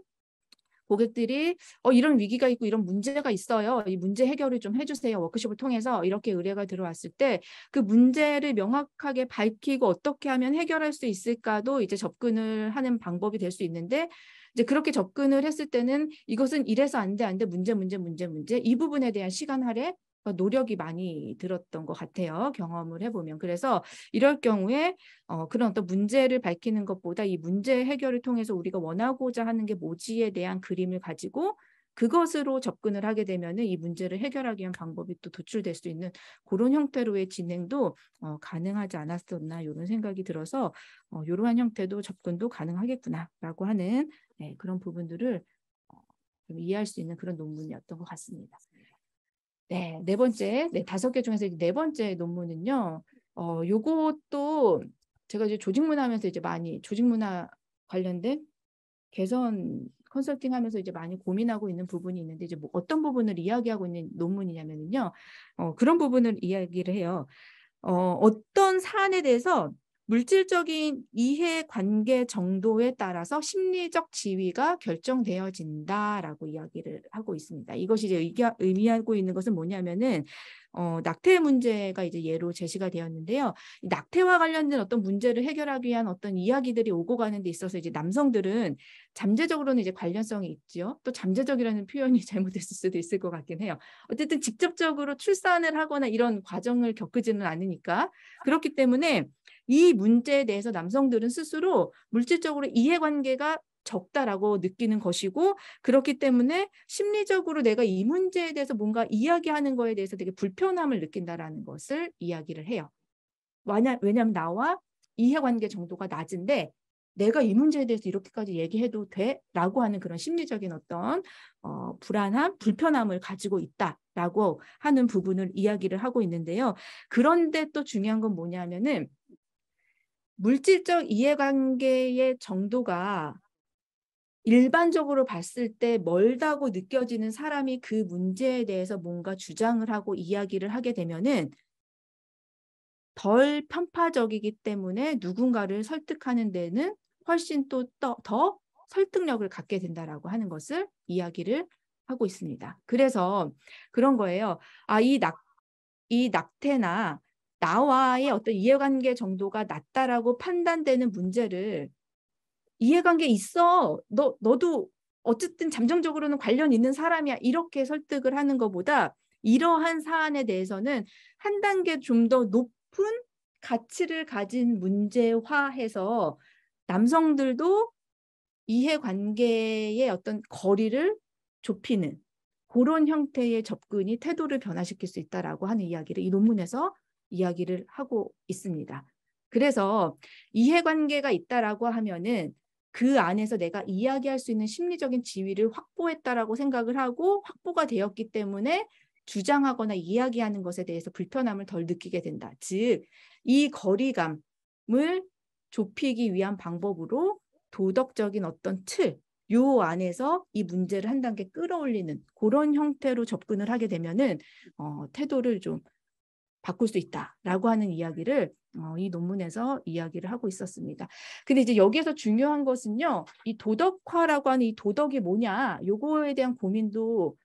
고객들이 이런 위기가 있고 이런 문제가 있어요, 이 문제 해결을 좀 해주세요, 워크숍을 통해서, 이렇게 의뢰가 들어왔을 때 그 문제를 명확하게 밝히고 어떻게 하면 해결할 수 있을까도 이제 접근을 하는 방법이 될 수 있는데, 이제 그렇게 접근을 했을 때는 이것은 이래서 안 돼, 문제 이 부분에 대한 시간 할애, 노력이 많이 들었던 것 같아요, 경험을 해보면. 그래서 이럴 경우에 그런 어떤 문제를 밝히는 것보다 이 문제 해결을 통해서 우리가 원하고자 하는 게 뭐지에 대한 그림을 가지고 그것으로 접근을 하게 되면 이 문제를 해결하기 위한 방법이 또 도출될 수 있는 그런 형태로의 진행도 가능하지 않았었나, 이런 생각이 들어서 이러한 형태도 접근도 가능하겠구나라고 하는 그런 부분들을 좀 이해할 수 있는 그런 논문이었던 것 같습니다. 네, 네 번째, 5개 중에서 네 번째 논문은요. 요것도 제가 이제 조직문화 하면서 이제 많이 조직문화 관련된 개선 컨설팅 하면서 이제 많이 고민하고 있는 부분이 있는데, 이제 뭐 어떤 부분을 이야기하고 있는 논문이냐면요. 그런 부분을 이야기를 해요. 어떤 사안에 대해서 물질적인 이해관계 정도에 따라서 심리적 지위가 결정되어진다라고 이야기를 하고 있습니다. 이것이 이제 의미하고 있는 것은 뭐냐면은 낙태 문제가 이제 예로 제시가 되었는데요. 이 낙태와 관련된 어떤 문제를 해결하기 위한 어떤 이야기들이 오고 가는 데 있어서 이제 남성들은 잠재적으로는 이제 관련성이 있죠. 또 잠재적이라는 표현이 잘못됐을 수도 있을 것 같긴 해요. 어쨌든 직접적으로 출산을 하거나 이런 과정을 겪지는 않으니까. 그렇기 때문에 이 문제에 대해서 남성들은 스스로 물질적으로 이해관계가 적다라고 느끼는 것이고, 그렇기 때문에 심리적으로 내가 이 문제에 대해서 뭔가 이야기하는 거에 대해서 되게 불편함을 느낀다라는 것을 이야기를 해요. 왜냐하면 나와 이해관계 정도가 낮은데 내가 이 문제에 대해서 이렇게까지 얘기해도 돼? 라고 하는 그런 심리적인 어떤 불안함, 불편함을 가지고 있다라고 하는 부분을 이야기를 하고 있는데요. 그런데 또 중요한 건 뭐냐면은 물질적 이해관계의 정도가 일반적으로 봤을 때 멀다고 느껴지는 사람이 그 문제에 대해서 뭔가 주장을 하고 이야기를 하게 되면은 덜 편파적이기 때문에 누군가를 설득하는 데는 훨씬 또 더 설득력을 갖게 된다라고 하는 것을 이야기를 하고 있습니다. 그래서 그런 거예요. 이 낙태나 나와의 어떤 이해관계 정도가 낮다라고 판단되는 문제를 이해관계 있어. 너도 어쨌든 잠정적으로는 관련 있는 사람이야. 이렇게 설득을 하는 것보다 이러한 사안에 대해서는 한 단계 좀 더 높은 가치를 가진 문제화해서 남성들도 이해관계의 어떤 거리를 좁히는 그런 형태의 접근이 태도를 변화시킬 수 있다라고 하는 이야기를 이 논문에서 이야기를 하고 있습니다. 그래서 이해관계가 있다라고 하면은 그 안에서 내가 이야기할 수 있는 심리적인 지위를 확보했다라고 생각을 하고 확보가 되었기 때문에 주장하거나 이야기하는 것에 대해서 불편함을 덜 느끼게 된다. 즉, 이 거리감을 좁히기 위한 방법으로 도덕적인 어떤 틀, 요 안에서 이 문제를 한 단계 끌어올리는 그런 형태로 접근을 하게 되면은 태도를 좀 바꿀 수 있다라고 하는 이야기를 이 논문에서 이야기를 하고 있었습니다. 근데 이제 여기에서 중요한 것은요, 이 도덕화라고 하는 이 도덕이 뭐냐, 요거에 대한 고민도.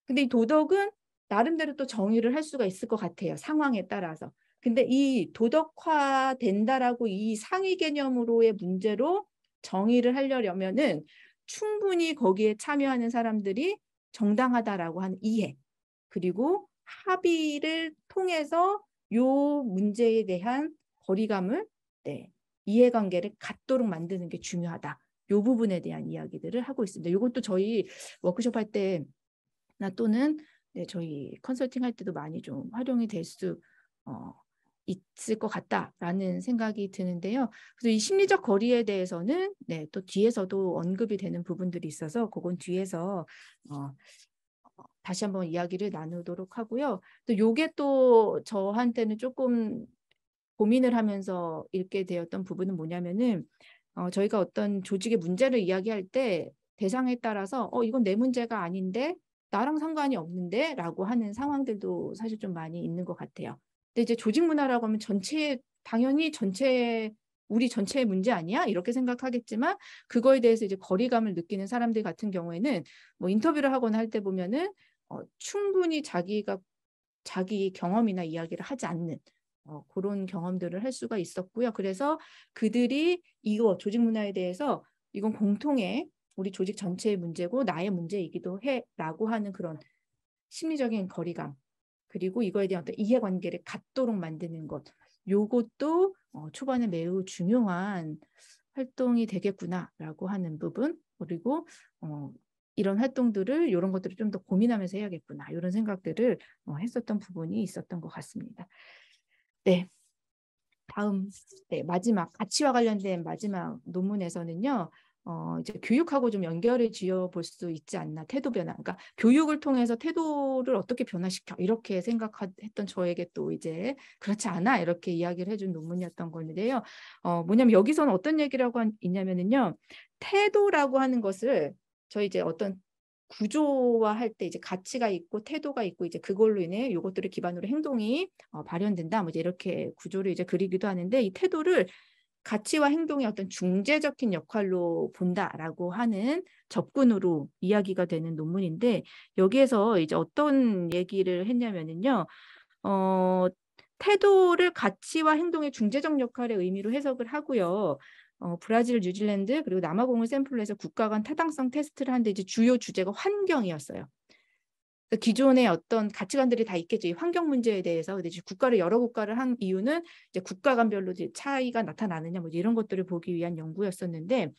근데 이 도덕은 나름대로 또 정의를 할 수가 있을 것 같아요. 상황에 따라서. 근데 이 도덕화 된다라고 이 상위 개념으로의 문제로 정의를 하려면은 충분히 거기에 참여하는 사람들이 정당하다라고 하는 이해, 그리고 합의를 통해서 요 문제에 대한 거리감을, 이해관계를 갖도록 만드는 게 중요하다. 요 부분에 대한 이야기들을 하고 있습니다. 이것도 저희 워크숍 할 때나 또는 저희 컨설팅 할 때도 많이 좀 활용이 될 수 있을 것 같다라는 생각이 드는데요. 그래서 이 심리적 거리에 대해서는 또 뒤에서도 언급이 되는 부분들이 있어서 그건 뒤에서 다시 한번 이야기를 나누도록 하고요. 또 요게 또 저한테는 조금 고민을 하면서 읽게 되었던 부분은 뭐냐면은 저희가 어떤 조직의 문제를 이야기할 때 대상에 따라서 이건 내 문제가 아닌데 나랑 상관이 없는데 라고 하는 상황들도 사실 좀 많이 있는 것 같아요. 근데 이제 조직 문화라고 하면 당연히 우리 전체의 문제 아니야? 이렇게 생각하겠지만 그거에 대해서 이제 거리감을 느끼는 사람들 같은 경우에는 뭐 인터뷰를 하거나 할 때 보면은 충분히 자기 경험이나 이야기를 하지 않는 그런 경험들을 할 수가 있었고요. 그래서 그들이 이거 조직 문화에 대해서 이건 공통의 우리 조직 전체의 문제고 나의 문제이기도 해라고 하는 그런 심리적인 거리감, 그리고 이거에 대한 어떤 이해관계를 갖도록 만드는 것, 요것도 초반에 매우 중요한 활동이 되겠구나라고 하는 부분, 그리고 이런 활동들을 이런 것들을 좀 더 고민하면서 해야겠구나 이런 생각들을 했었던 부분이 있었던 것 같습니다. 네, 다음 마지막 가치와 관련된 마지막 논문에서는요. 이제 교육하고 좀 연결을 지어 볼 수 있지 않나, 태도 변화. 그러니까 교육을 통해서 태도를 어떻게 변화시켜 이렇게 생각했던 저에게 또 이제 그렇지 않아 이렇게 이야기를 해준 논문이었던 건데요. 뭐냐면 여기서는 어떤 얘기라고 있냐면은요. 태도라고 하는 것을 저희 이제 어떤 구조화할 때 이제 가치가 있고 태도가 있고 이제 그걸로 인해 이것들을 기반으로 행동이 발현된다. 뭐 이제 이렇게 구조를 이제 그리기도 하는데 이 태도를 가치와 행동의 어떤 중재적인 역할로 본다라고 하는 접근으로 이야기가 되는 논문인데 여기에서 이제 어떤 얘기를 했냐면은요. 태도를 가치와 행동의 중재적 역할의 의미로 해석을 하고요. 브라질, 뉴질랜드 그리고 남아공을 샘플로 해서 국가 간 타당성 테스트를 하는데 이제 주요 주제가 환경이었어요. 기존의 어떤 가치관들이 다 있겠죠. 이 환경 문제에 대해서. 근데 이제 여러 국가를 한 이유는 이제 국가 간별로 이제 차이가 나타나느냐 뭐 이런 것들을 보기 위한 연구였었는데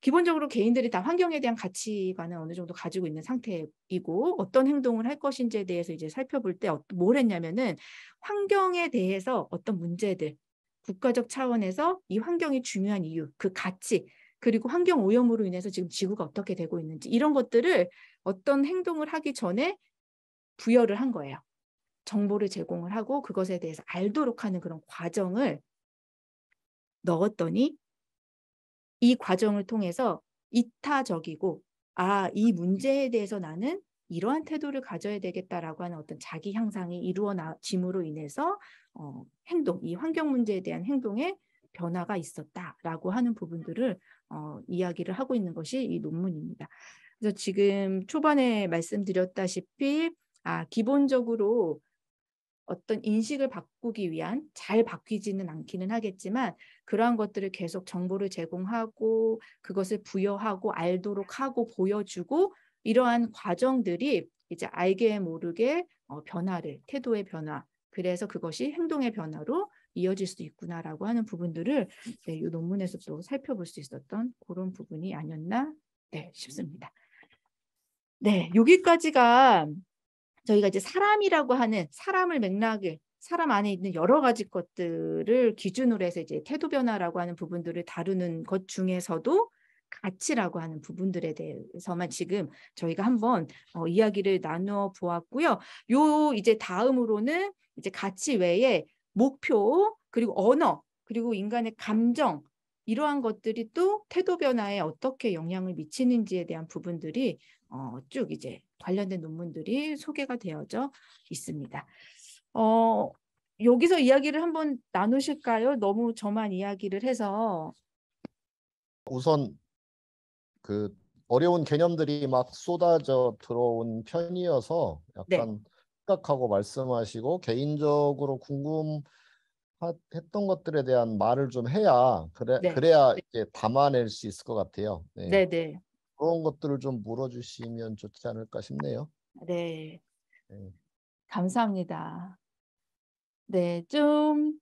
기본적으로 개인들이 다 환경에 대한 가치관을 어느 정도 가지고 있는 상태이고 어떤 행동을 할 것인지에 대해서 이제 살펴볼 때 뭘 했냐면은 환경에 대해서 어떤 문제들 국가적 차원에서 이 환경이 중요한 이유, 그 가치, 그리고 환경 오염으로 인해서 지금 지구가 어떻게 되고 있는지 이런 것들을 어떤 행동을 하기 전에 부여를 한 거예요. 정보를 제공을 하고 그것에 대해서 알도록 하는 그런 과정을 넣었더니 이 과정을 통해서 이타적이고 이 문제에 대해서 나는 이러한 태도를 가져야 되겠다라고 하는 어떤 자기 향상이 이루어짐으로 인해서 행동, 이 환경 문제에 대한 행동에 변화가 있었다라고 하는 부분들을 이야기를 하고 있는 것이 이 논문입니다. 그래서 지금 초반에 말씀드렸다시피 기본적으로 어떤 인식을 바꾸기 위한 잘 바뀌지는 않기는 하겠지만 그러한 것들을 계속 정보를 제공하고 그것을 부여하고 알도록 하고 보여주고 이러한 과정들이 이제 알게 모르게 변화를 태도의 변화 그래서 그것이 행동의 변화로 이어질 수 있구나라고 하는 부분들을 이 논문에서 또 살펴볼 수 있었던 그런 부분이 아니었나 싶습니다. 네, 여기까지가 저희가 이제 사람이라고 하는 사람을 맥락을 사람 안에 있는 여러 가지 것들을 기준으로 해서 이제 태도 변화라고 하는 부분들을 다루는 것 중에서도 가치라고 하는 부분들에 대해서만 지금 저희가 한번 이야기를 나누어 보았고요. 이제 다음으로는 이제 가치 외에 목표 그리고 언어 그리고 인간의 감정 이러한 것들이 또 태도 변화에 어떻게 영향을 미치는지에 대한 부분들이 쭉 이제 관련된 논문들이 소개가 되어져 있습니다. 여기서 이야기를 한번 나누실까요? 너무 저만 이야기를 해서. 우선 그 어려운 개념들이 막 쏟아져 들어온 편이어서 약간 생각하고 말씀하시고 개인적으로 궁금했던 것들에 대한 말을 좀 해야 그래야 이제 담아낼 수 있을 것 같아요. 네. 그런 것들을 좀 물어주시면 좋지 않을까 싶네요. 네. 감사합니다. 네, 좀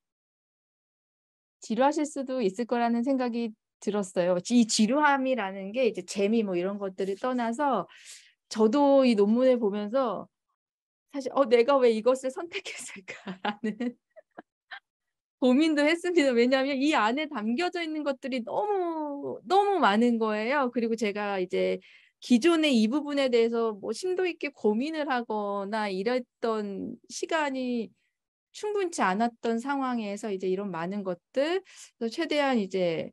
지루하실 수도 있을 거라는 생각이 들었어요. 이 지루함이라는 게 이제 재미 뭐 이런 것들을 떠나서 저도 이 논문을 보면서 사실 내가 왜 이것을 선택했을까라는 고민도 했습니다. 왜냐하면 이 안에 담겨져 있는 것들이 너무 많은 거예요. 그리고 제가 이제 기존의 이 부분에 대해서 뭐 심도 있게 고민을 하거나 이랬던 시간이 충분치 않았던 상황에서 이제 이런 많은 것들 최대한 이제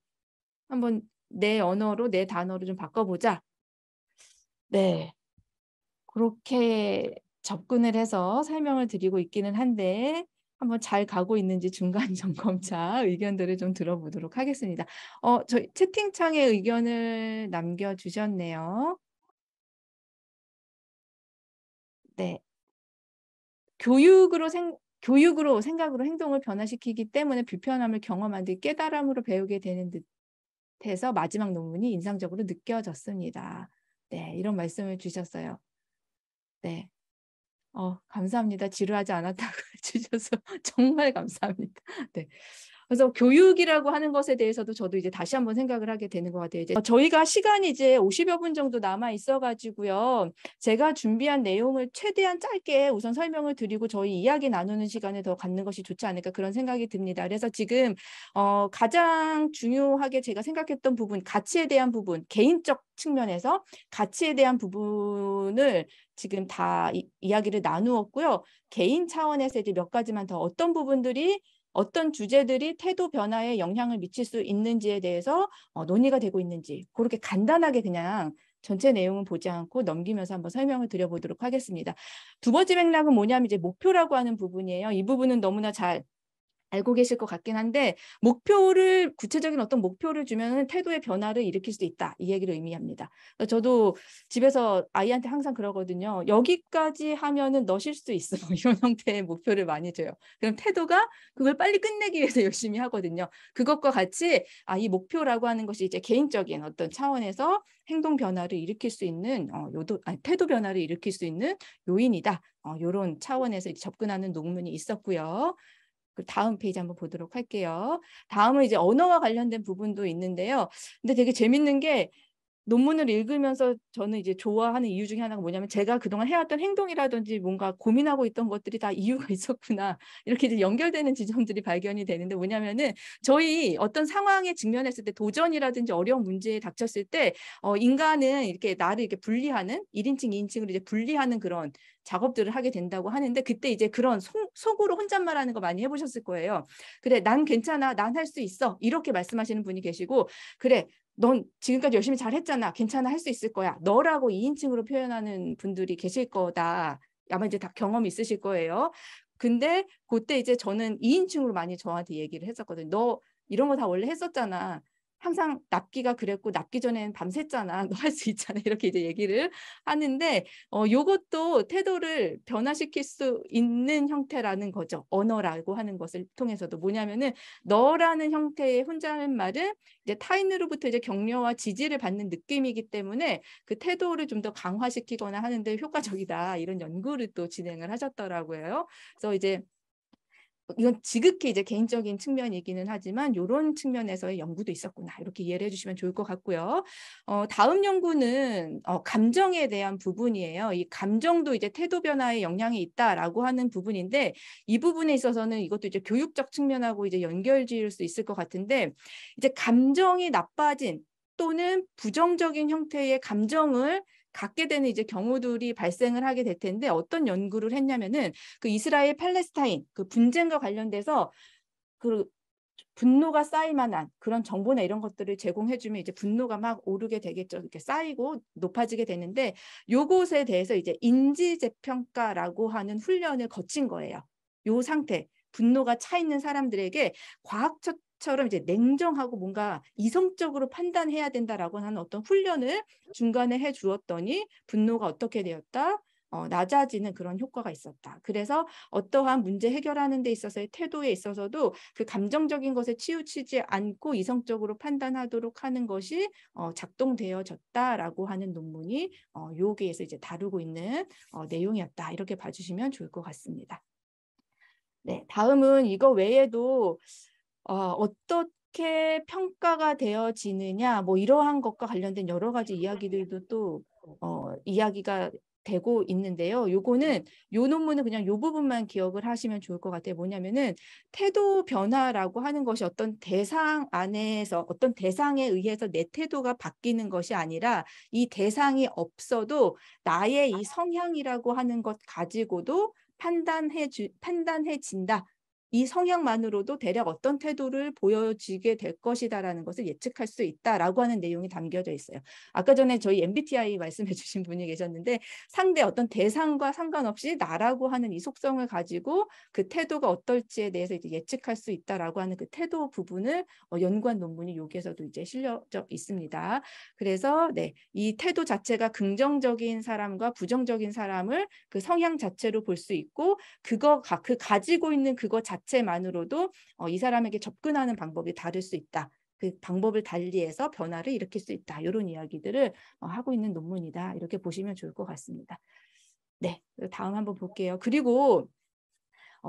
한번 내 언어로 내 단어로 좀 바꿔보자. 네, 그렇게 접근을 해서 설명을 드리고 있기는 한데 한번 잘 가고 있는지 중간 점검차 의견들을 좀 들어보도록 하겠습니다. 저희 채팅창에 의견을 남겨주셨네요. 네, 교육으로 생각으로 행동을 변화시키기 때문에 불편함을 경험한 뒤 깨달음으로 배우게 되는 듯해서 마지막 논문이 인상적으로 느껴졌습니다. 네, 이런 말씀을 주셨어요. 네, 감사합니다. 지루하지 않았다고 해주셔서 정말 감사합니다. 네. 그래서 교육이라고 하는 것에 대해서도 저도 이제 다시 한번 생각을 하게 되는 것 같아요. 이제 저희가 시간이 이제 50여 분 정도 남아 있어가지고요. 제가 준비한 내용을 최대한 짧게 우선 설명을 드리고 저희 이야기 나누는 시간을 더 갖는 것이 좋지 않을까 그런 생각이 듭니다. 그래서 지금 가장 중요하게 제가 생각했던 부분, 가치에 대한 부분, 개인적 측면에서 가치에 대한 부분을 지금 다 이야기를 나누었고요. 개인 차원에서 이제 몇 가지만 더 어떤 부분들이 어떤 주제들이 태도 변화에 영향을 미칠 수 있는지에 대해서 논의가 되고 있는지 그렇게 간단하게 그냥 전체 내용은 보지 않고 넘기면서 한번 설명을 드려보도록 하겠습니다. 두 번째 맥락은 뭐냐면 이제 목표라고 하는 부분이에요. 이 부분은 너무나 잘 알고 계실 것 같긴 한데 구체적인 어떤 목표를 주면 태도의 변화를 일으킬 수 있다. 이 얘기를 의미합니다. 저도 집에서 아이한테 항상 그러거든요. 여기까지 하면은 너 쉴 수 있어. 이런 형태의 목표를 많이 줘요. 그럼 태도가 그걸 빨리 끝내기 위해서 열심히 하거든요. 그것과 같이 이 목표라고 하는 것이 이제 개인적인 어떤 차원에서 행동 변화를 일으킬 수 있는 태도 변화를 일으킬 수 있는 요인이다. 이런 차원에서 접근하는 논문이 있었고요. 다음 페이지 한번 보도록 할게요. 다음은 이제 언어와 관련된 부분도 있는데요. 근데 되게 재밌는 게 논문을 읽으면서 저는 이제 좋아하는 이유 중에 하나가 뭐냐면 제가 그동안 해왔던 행동이라든지 뭔가 고민하고 있던 것들이 다 이유가 있었구나. 이렇게 이제 연결되는 지점들이 발견이 되는데 뭐냐면은 저희 어떤 상황에 직면했을 때 도전이라든지 어려운 문제에 닥쳤을 때 인간은 이렇게 나를 이렇게 분리하는 1인칭, 2인칭으로 이제 분리하는 그런 작업들을 하게 된다고 하는데 그때 이제 그런 속으로 혼잣말하는 거 많이 해보셨을 거예요. 그래, 난 괜찮아, 난 할 수 있어. 이렇게 말씀하시는 분이 계시고 그래, 넌 지금까지 열심히 잘했잖아. 괜찮아. 할 수 있을 거야. 너라고 2인칭으로 표현하는 분들이 계실 거다. 아마 이제 다 경험이 있으실 거예요. 근데 그때 이제 저는 2인칭으로 많이 저한테 얘기를 했었거든요. 너 이런 거 다 원래 했었잖아. 항상 납기가 그랬고 납기 전에는 밤샜잖아. 너 할 수 있잖아. 이렇게 이제 얘기를 하는데 요것도 태도를 변화시킬 수 있는 형태라는 거죠. 언어라고 하는 것을 통해서도 뭐냐면은 너라는 형태의 혼잣말은 이제 타인으로부터 이제 격려와 지지를 받는 느낌이기 때문에 그 태도를 좀 더 강화시키거나 하는데 효과적이다. 이런 연구를 또 진행을 하셨더라고요. 그래서 이제 이건 지극히 이제 개인적인 측면이기는 하지만 이런 측면에서의 연구도 있었구나. 이렇게 이해를 해주시면 좋을 것 같고요. 다음 연구는 감정에 대한 부분이에요. 이 감정도 이제 태도 변화에 영향이 있다라고 하는 부분인데 이 부분에 있어서는 이것도 이제 교육적 측면하고 이제 연결지을 수 있을 것 같은데 이제 감정이 나빠진 또는 부정적인 형태의 감정을 갖게 되는 이제 경우들이 발생을 하게 될 텐데 어떤 연구를 했냐면은 그 이스라엘 팔레스타인 그 분쟁과 관련돼서 그 분노가 쌓일 만한 그런 정보나 이런 것들을 제공해주면 이제 분노가 막 오르게 되겠죠. 이렇게 쌓이고 높아지게 되는데 요것에 대해서 이제 인지재평가라고 하는 훈련을 거친 거예요. 요 상태, 분노가 차 있는 사람들에게 과학처럼 이제 냉정하고 뭔가 이성적으로 판단해야 된다라고 하는 어떤 훈련을 중간에 해 주었더니 분노가 어떻게 되었다? 낮아지는 그런 효과가 있었다. 그래서 어떠한 문제 해결하는 데 있어서의 태도에 있어서도 그 감정적인 것에 치우치지 않고 이성적으로 판단하도록 하는 것이 작동되어졌다라고 하는 논문이 여기에서 이제 다루고 있는 내용이었다. 이렇게 봐주시면 좋을 것 같습니다. 네, 다음은 이거 외에도 어떻게 평가가 되어지느냐, 뭐 이러한 것과 관련된 여러 가지 이야기들도 또 이야기가 되고 있는데요. 요거는 요 논문은 그냥 요 부분만 기억을 하시면 좋을 것 같아요. 뭐냐면은 태도 변화라고 하는 것이 어떤 대상 안에서 어떤 대상에 의해서 내 태도가 바뀌는 것이 아니라 이 대상이 없어도 나의 이 성향이라고 하는 것 가지고도 판단해진다. 이 성향만으로도 대략 어떤 태도를 보여지게 될 것이다라는 것을 예측할 수 있다라고 하는 내용이 담겨져 있어요. 아까 전에 저희 MBTI 말씀해 주신 분이 계셨는데 상대 어떤 대상과 상관없이 나라고 하는 이 속성을 가지고 그 태도가 어떨지에 대해서 이제 예측할 수 있다라고 하는 그 태도 부분을 연구한 논문이 여기에서도 이제 실려져 있습니다. 그래서 네, 이 태도 자체가 긍정적인 사람과 부정적인 사람을 그 성향 자체로 볼 수 있고 그 가지고 있는 그거 자체만으로도 이 사람에게 접근하는 방법이 다를 수 있다. 그 방법을 달리해서 변화를 일으킬 수 있다. 이런 이야기들을 하고 있는 논문이다. 이렇게 보시면 좋을 것 같습니다. 네, 다음 한번 볼게요. 그리고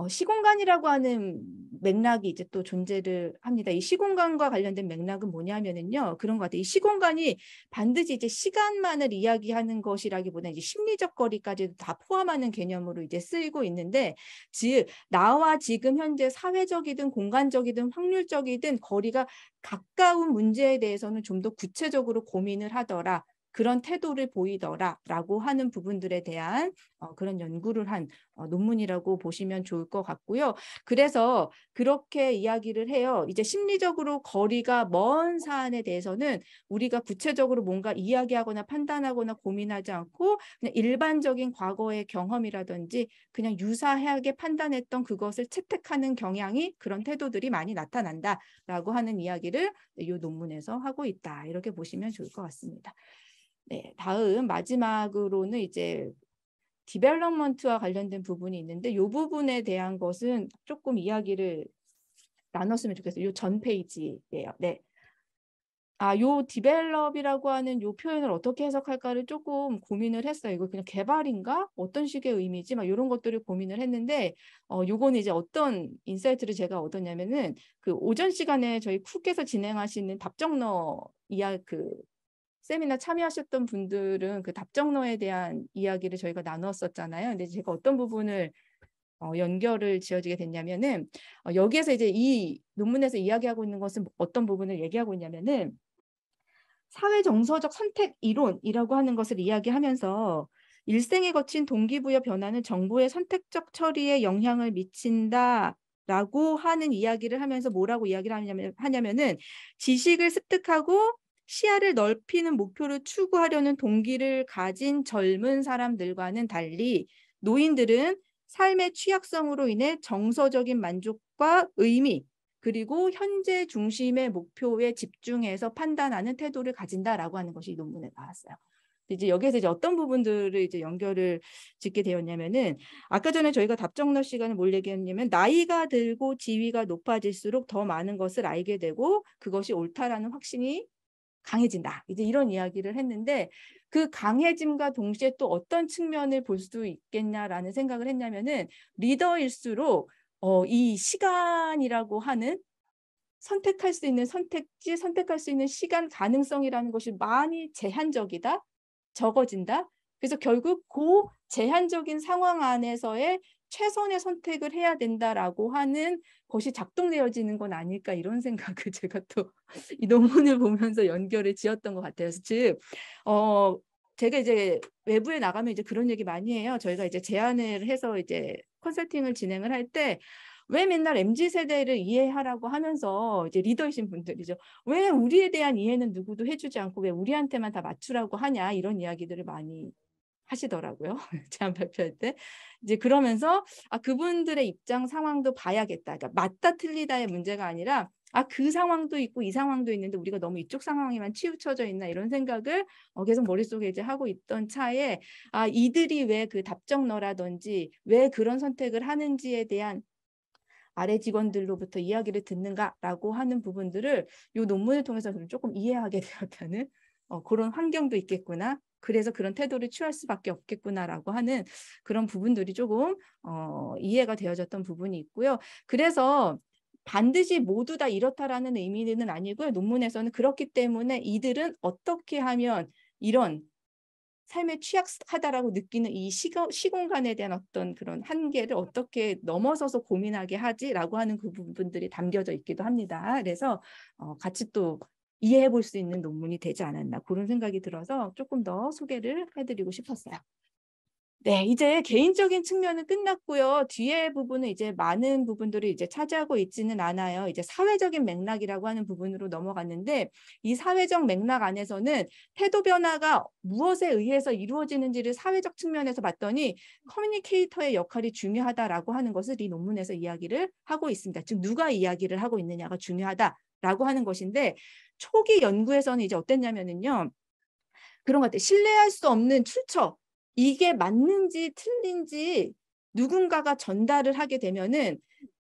시공간이라고 하는 맥락이 이제 또 존재를 합니다. 이 시공간과 관련된 맥락은 뭐냐면은요, 그런 것 같아요. 이 시공간이 반드시 이제 시간만을 이야기하는 것이라기보다는 이제 심리적 거리까지도 다 포함하는 개념으로 이제 쓰이고 있는데, 즉 나와 지금 현재 사회적이든 공간적이든 확률적이든 거리가 가까운 문제에 대해서는 좀 더 구체적으로 고민을 하더라. 그런 태도를 보이더라라고 하는 부분들에 대한 그런 연구를 한 논문이라고 보시면 좋을 것 같고요. 그래서 그렇게 이야기를 해요. 이제 심리적으로 거리가 먼 사안에 대해서는 우리가 구체적으로 뭔가 이야기하거나 판단하거나 고민하지 않고 그냥 일반적인 과거의 경험이라든지 그냥 유사하게 판단했던 그것을 채택하는 경향이 그런 태도들이 많이 나타난다라고 하는 이야기를 이 논문에서 하고 있다. 이렇게 보시면 좋을 것 같습니다. 네, 다음 마지막으로는 이제 디벨롭먼트와 관련된 부분이 있는데 이 부분에 대한 것은 조금 이야기를 나눴으면 좋겠어요. 이 전 페이지예요. 네. 요 디벨롭이라고 하는 요 표현을 어떻게 해석할까를 조금 고민을 했어요. 이거 그냥 개발인가? 어떤 식의 의미지? 막 이런 것들을 고민을 했는데 요거는 이제 어떤 인사이트를 제가 얻었냐면은 그 오전 시간에 저희 쿡에서 진행하시는 답정너 세미나 참여하셨던 분들은 그 답정너에 대한 이야기를 저희가 나눴었잖아요. 근데 제가 어떤 부분을 연결을 지어지게 됐냐면은 여기에서 이제 이 논문에서 이야기하고 있는 것은 어떤 부분을 얘기하고 있냐면은 사회 정서적 선택 이론이라고 하는 것을 이야기하면서 일생에 거친 동기부여 변화는 정보의 선택적 처리에 영향을 미친다라고 하는 이야기를 하면서 뭐라고 이야기를 하냐면은 지식을 습득하고 시야를 넓히는 목표를 추구하려는 동기를 가진 젊은 사람들과는 달리 노인들은 삶의 취약성으로 인해 정서적인 만족과 의미 그리고 현재 중심의 목표에 집중해서 판단하는 태도를 가진다라고 하는 것이 이 논문에 나왔어요. 이제 여기에서 이제 어떤 부분들을 이제 연결을 짓게 되었냐면은 아까 전에 저희가 답정너 시간에 뭘 얘기했냐면 나이가 들고 지위가 높아질수록 더 많은 것을 알게 되고 그것이 옳다라는 확신이 강해진다. 이제 이런 이야기를 했는데 그 강해짐과 동시에 또 어떤 측면을 볼 수 있겠냐라는 생각을 했냐면은 리더일수록 이 시간이라고 하는 선택할 수 있는 선택지, 선택할 수 있는 시간 가능성이라는 것이 많이 제한적이다, 적어진다. 그래서 결국 그 제한적인 상황 안에서의 최선의 선택을 해야 된다라고 하는 것이 작동되어지는 건 아닐까 이런 생각을 제가 또 이 논문을 보면서 연결을 지었던 것 같아요. 즉, 제가 이제 외부에 나가면 이제 그런 얘기 많이 해요. 저희가 이제 제안을 해서 이제 컨설팅을 진행을 할 때 왜 맨날 MZ세대를 이해하라고 하면서 이제 리더이신 분들이죠. 왜 우리에 대한 이해는 누구도 해주지 않고 왜 우리한테만 다 맞추라고 하냐 이런 이야기들을 많이 하시더라고요. 제안 발표할 때. 이제 그러면서 그분들의 입장 상황도 봐야겠다. 그러니까 맞다 틀리다의 문제가 아니라 그 상황도 있고 이 상황도 있는데 우리가 너무 이쪽 상황에만 치우쳐져 있나 이런 생각을 계속 머릿속에 이제 하고 있던 차에 이들이 왜 그 답정너라든지 왜 그런 선택을 하는지에 대한 아래 직원들로부터 이야기를 듣는가라고 하는 부분들을 이 논문을 통해서 조금 이해하게 되었다는 그런 환경도 있겠구나. 그래서 그런 태도를 취할 수밖에 없겠구나라고 하는 그런 부분들이 조금 이해가 되어졌던 부분이 있고요. 그래서 반드시 모두 다 이렇다라는 의미는 아니고요. 논문에서는 그렇기 때문에 이들은 어떻게 하면 이런 삶에 취약하다라고 느끼는 이 시공간에 대한 어떤 그런 한계를 어떻게 넘어서서 고민하게 하지라고 하는 그 부분들이 담겨져 있기도 합니다. 그래서 같이 또 이해해 볼 수 있는 논문이 되지 않았나 그런 생각이 들어서 조금 더 소개를 해드리고 싶었어요. 네, 이제 개인적인 측면은 끝났고요. 뒤에 부분은 이제 많은 부분들이 이제 차지하고 있지는 않아요. 이제 사회적인 맥락이라고 하는 부분으로 넘어갔는데 이 사회적 맥락 안에서는 태도 변화가 무엇에 의해서 이루어지는지를 사회적 측면에서 봤더니 커뮤니케이터의 역할이 중요하다라고 하는 것을 이 논문에서 이야기를 하고 있습니다. 즉 누가 이야기를 하고 있느냐가 중요하다라고 하는 것인데 초기 연구에서는 이제 어땠냐면요. 그런 것 같아요. 신뢰할 수 없는 출처. 이게 맞는지 틀린지 누군가가 전달을 하게 되면은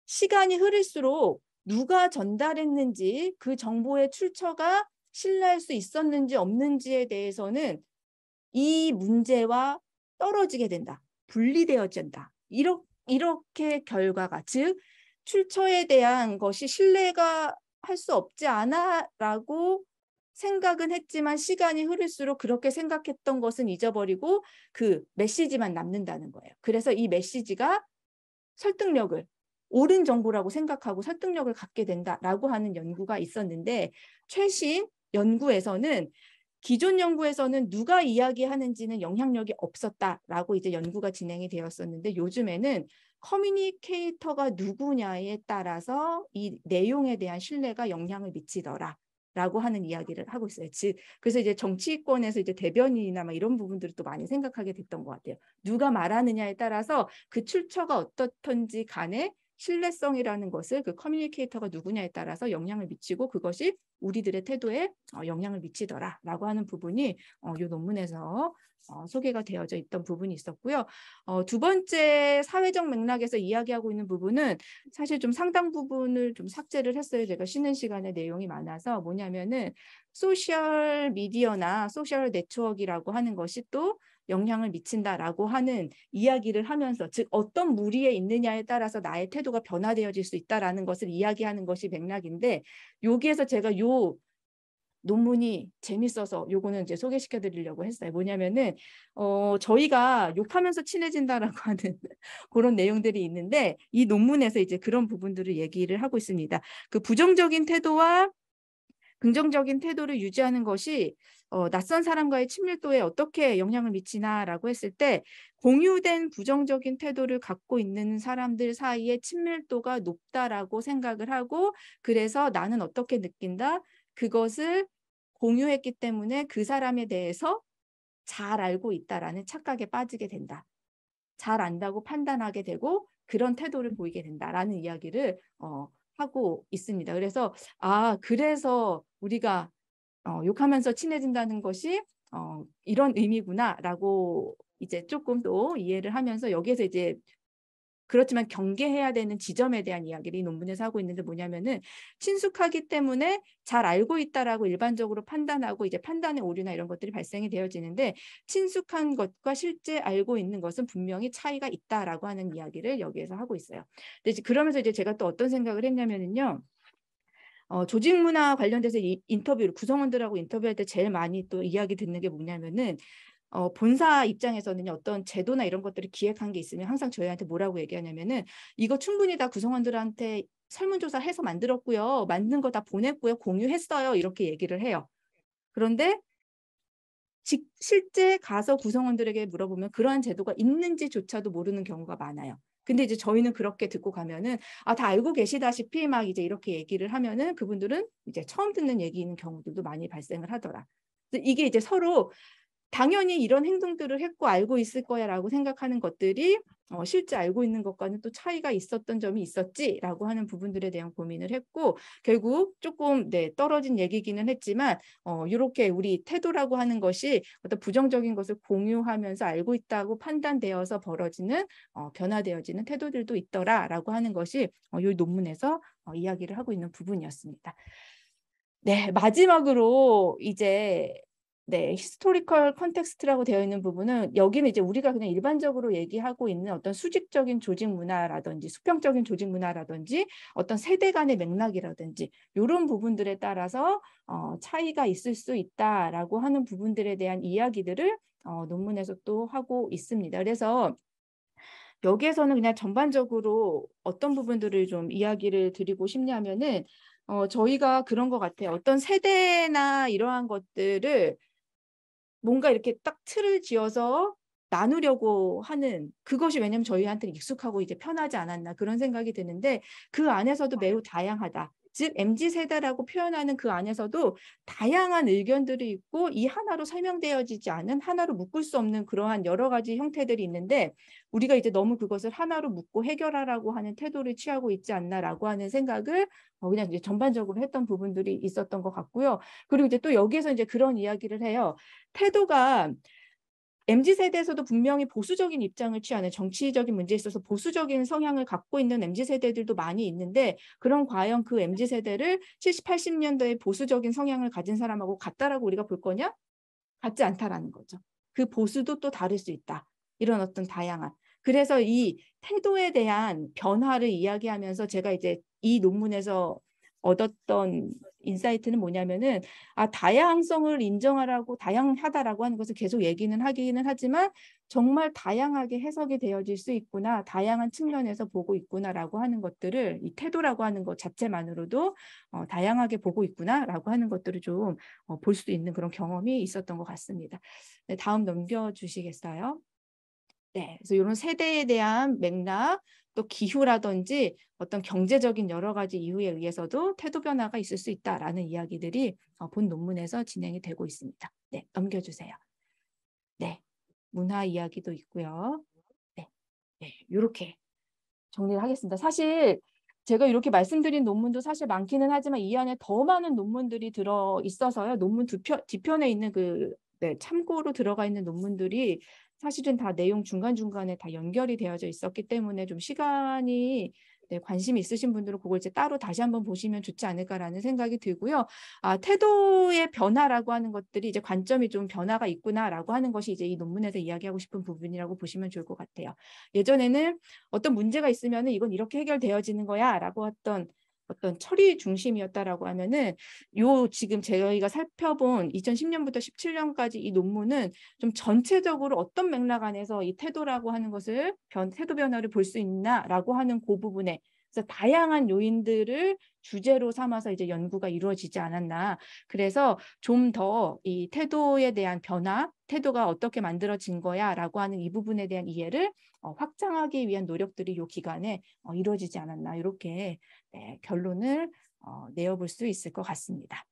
시간이 흐를수록 누가 전달했는지 그 정보의 출처가 신뢰할 수 있었는지 없는지에 대해서는 이 문제와 떨어지게 된다. 분리되어진다. 이렇게 결과가 즉 출처에 대한 것이 신뢰가 할 수 없지 않아라고 생각은 했지만 시간이 흐를수록 그렇게 생각했던 것은 잊어버리고 그 메시지만 남는다는 거예요. 그래서 이 메시지가 설득력을 옳은 정보라고 생각하고 설득력을 갖게 된다라고 하는 연구가 있었는데 최신 연구에서는 기존 연구에서는 누가 이야기하는지는 영향력이 없었다라고 이제 연구가 진행이 되었었는데 요즘에는 커뮤니케이터가 누구냐에 따라서 이 내용에 대한 신뢰가 영향을 미치더라. 라고 하는 이야기를 하고 있어요. 즉, 그래서 이제 정치권에서 이제 대변인이나 막 이런 부분들을 또 많이 생각하게 됐던 것 같아요. 누가 말하느냐에 따라서 그 출처가 어떻든지 간에 신뢰성이라는 것을 그 커뮤니케이터가 누구냐에 따라서 영향을 미치고 그것이 우리들의 태도에 영향을 미치더라라고 하는 부분이 이 논문에서 소개가 되어져 있던 부분이 있었고요. 두 번째 사회적 맥락에서 이야기하고 있는 부분은 사실 좀 상당 부분을 좀 삭제를 했어요. 제가 쉬는 시간에 내용이 많아서 뭐냐면은 소셜 미디어나 소셜 네트워크라고 하는 것이 또 영향을 미친다라고 하는 이야기를 하면서 즉 어떤 무리에 있느냐에 따라서 나의 태도가 변화되어질 수 있다라는 것을 이야기하는 것이 맥락인데 여기에서 제가 요 논문이 재밌어서 요거는 이제 소개시켜 드리려고 했어요. 뭐냐면은 저희가 욕하면서 친해진다라고 하는 그런 내용들이 있는데 이 논문에서 이제 그런 부분들을 얘기를 하고 있습니다. 그 부정적인 태도와 긍정적인 태도를 유지하는 것이 낯선 사람과의 친밀도에 어떻게 영향을 미치나라고 했을 때 공유된 부정적인 태도를 갖고 있는 사람들 사이의 친밀도가 높다라고 생각을 하고 그래서 나는 어떻게 느낀다? 그것을 공유했기 때문에 그 사람에 대해서 잘 알고 있다라는 착각에 빠지게 된다. 잘 안다고 판단하게 되고 그런 태도를 보이게 된다라는 이야기를 하고 있습니다. 그래서 그래서 우리가 욕하면서 친해진다는 것이 이런 의미구나라고 이제 조금 더 이해를 하면서 여기에서 이제 그렇지만 경계해야 되는 지점에 대한 이야기를 이 논문에서 하고 있는데 뭐냐면은 친숙하기 때문에 잘 알고 있다라고 일반적으로 판단하고 이제 판단의 오류나 이런 것들이 발생이 되어지는데 친숙한 것과 실제 알고 있는 것은 분명히 차이가 있다라고 하는 이야기를 여기에서 하고 있어요. 근데 그러면서 이제 제가 또 어떤 생각을 했냐면은요. 조직 문화 관련돼서 인터뷰를 구성원들하고 인터뷰할 때 제일 많이 또 이야기 듣는 게 뭐냐면은 본사 입장에서는 어떤 제도나 이런 것들을 기획한 게 있으면 항상 저희한테 뭐라고 얘기하냐면은 이거 충분히 다 구성원들한테 설문조사 해서 만들었고요. 만든 거 다 보냈고요. 공유했어요. 이렇게 얘기를 해요. 그런데 실제 가서 구성원들에게 물어보면 그러한 제도가 있는지조차도 모르는 경우가 많아요. 근데 이제 저희는 그렇게 듣고 가면은 다 알고 계시다시피 막 이제 이렇게 얘기를 하면은 그분들은 이제 처음 듣는 얘기인 경우들도 많이 발생을 하더라. 이게 이제 서로 당연히 이런 행동들을 했고 알고 있을 거야라고 생각하는 것들이 실제 알고 있는 것과는 또 차이가 있었던 점이 있었지라고 하는 부분들에 대한 고민을 했고 결국 조금 떨어진 얘기기는 했지만 이렇게 우리 태도라고 하는 것이 어떤 부정적인 것을 공유하면서 알고 있다고 판단되어서 벌어지는 변화되어지는 태도들도 있더라라고 하는 것이 이 논문에서 이야기를 하고 있는 부분이었습니다. 네, 마지막으로 이제 히스토리컬 컨텍스트라고 되어 있는 부분은 여기는 이제 우리가 그냥 일반적으로 얘기하고 있는 어떤 수직적인 조직 문화라든지 수평적인 조직 문화라든지 어떤 세대 간의 맥락이라든지 이런 부분들에 따라서 차이가 있을 수 있다라고 하는 부분들에 대한 이야기들을 논문에서 또 하고 있습니다. 그래서 여기에서는 그냥 전반적으로 어떤 부분들을 좀 이야기를 드리고 싶냐면은 저희가 그런 것 같아요. 어떤 세대나 이러한 것들을 뭔가 이렇게 딱 틀을 지어서 나누려고 하는 그것이 왜냐면 저희한테는 익숙하고 이제 편하지 않았나 그런 생각이 드는데 그 안에서도 매우 다양하다. 즉 MZ세대라고 표현하는 그 안에서도 다양한 의견들이 있고 이 하나로 설명되어지지 않은 하나로 묶을 수 없는 그러한 여러 가지 형태들이 있는데 우리가 이제 너무 그것을 하나로 묶고 해결하라고 하는 태도를 취하고 있지 않나라고 하는 생각을 그냥 이제 전반적으로 했던 부분들이 있었던 것 같고요. 그리고 이제 또 여기에서 이제 그런 이야기를 해요. 태도가 MZ세대에서도 분명히 보수적인 입장을 취하는 정치적인 문제에 있어서 보수적인 성향을 갖고 있는 MZ세대들도 많이 있는데 그럼 과연 그 MZ세대를 70, 80년대의 보수적인 성향을 가진 사람하고 같다라고 우리가 볼 거냐? 같지 않다라는 거죠. 그 보수도 또 다를 수 있다. 이런 어떤 다양한. 그래서 이 태도에 대한 변화를 이야기하면서 제가 이제 이 논문에서 얻었던 인사이트는 뭐냐면은 다양성을 인정하라고 다양하다라고 하는 것을 계속 얘기는 하기는 하지만 정말 다양하게 해석이 되어질 수 있구나. 다양한 측면에서 보고 있구나라고 하는 것들을 이 태도라고 하는 것 자체만으로도 다양하게 보고 있구나라고 하는 것들을 좀 볼 수 있는 그런 경험이 있었던 것 같습니다. 네, 다음 넘겨주시겠어요? 네, 그래서 이런 세대에 대한 맥락, 또 기후라든지 어떤 경제적인 여러 가지 이유에 의해서도 태도 변화가 있을 수 있다라는 이야기들이 본 논문에서 진행이 되고 있습니다. 네, 넘겨주세요. 네, 문화 이야기도 있고요. 네, 이렇게 정리를 하겠습니다. 사실 제가 이렇게 말씀드린 논문도 사실 많기는 하지만 이 안에 더 많은 논문들이 들어 있어서요. 논문 뒤편에 있는 참고로 들어가 있는 논문들이 사실은 다 내용 중간중간에 다 연결이 되어져 있었기 때문에 좀 시간이 관심이 있으신 분들은 그걸 이제 따로 다시 한번 보시면 좋지 않을까라는 생각이 들고요. 태도의 변화라고 하는 것들이 이제 관점이 좀 변화가 있구나라고 하는 것이 이제 이 논문에서 이야기하고 싶은 부분이라고 보시면 좋을 것 같아요. 예전에는 어떤 문제가 있으면 이건 이렇게 해결되어지는 거야 라고 했던 어떤 처리 중심이었다라고 하면은 지금 저희가 살펴본 2010년부터 17년까지 이 논문은 좀 전체적으로 어떤 맥락 안에서 이 태도라고 하는 것을 태도 변화를 볼 수 있나라고 하는 그 부분에 그래서 다양한 요인들을 주제로 삼아서 이제 연구가 이루어지지 않았나. 그래서 좀 더 이 태도에 대한 변화, 태도가 어떻게 만들어진 거야라고 하는 이 부분에 대한 이해를 확장하기 위한 노력들이 이 기간에 이루어지지 않았나. 이렇게 결론을 내어볼 수 있을 것 같습니다.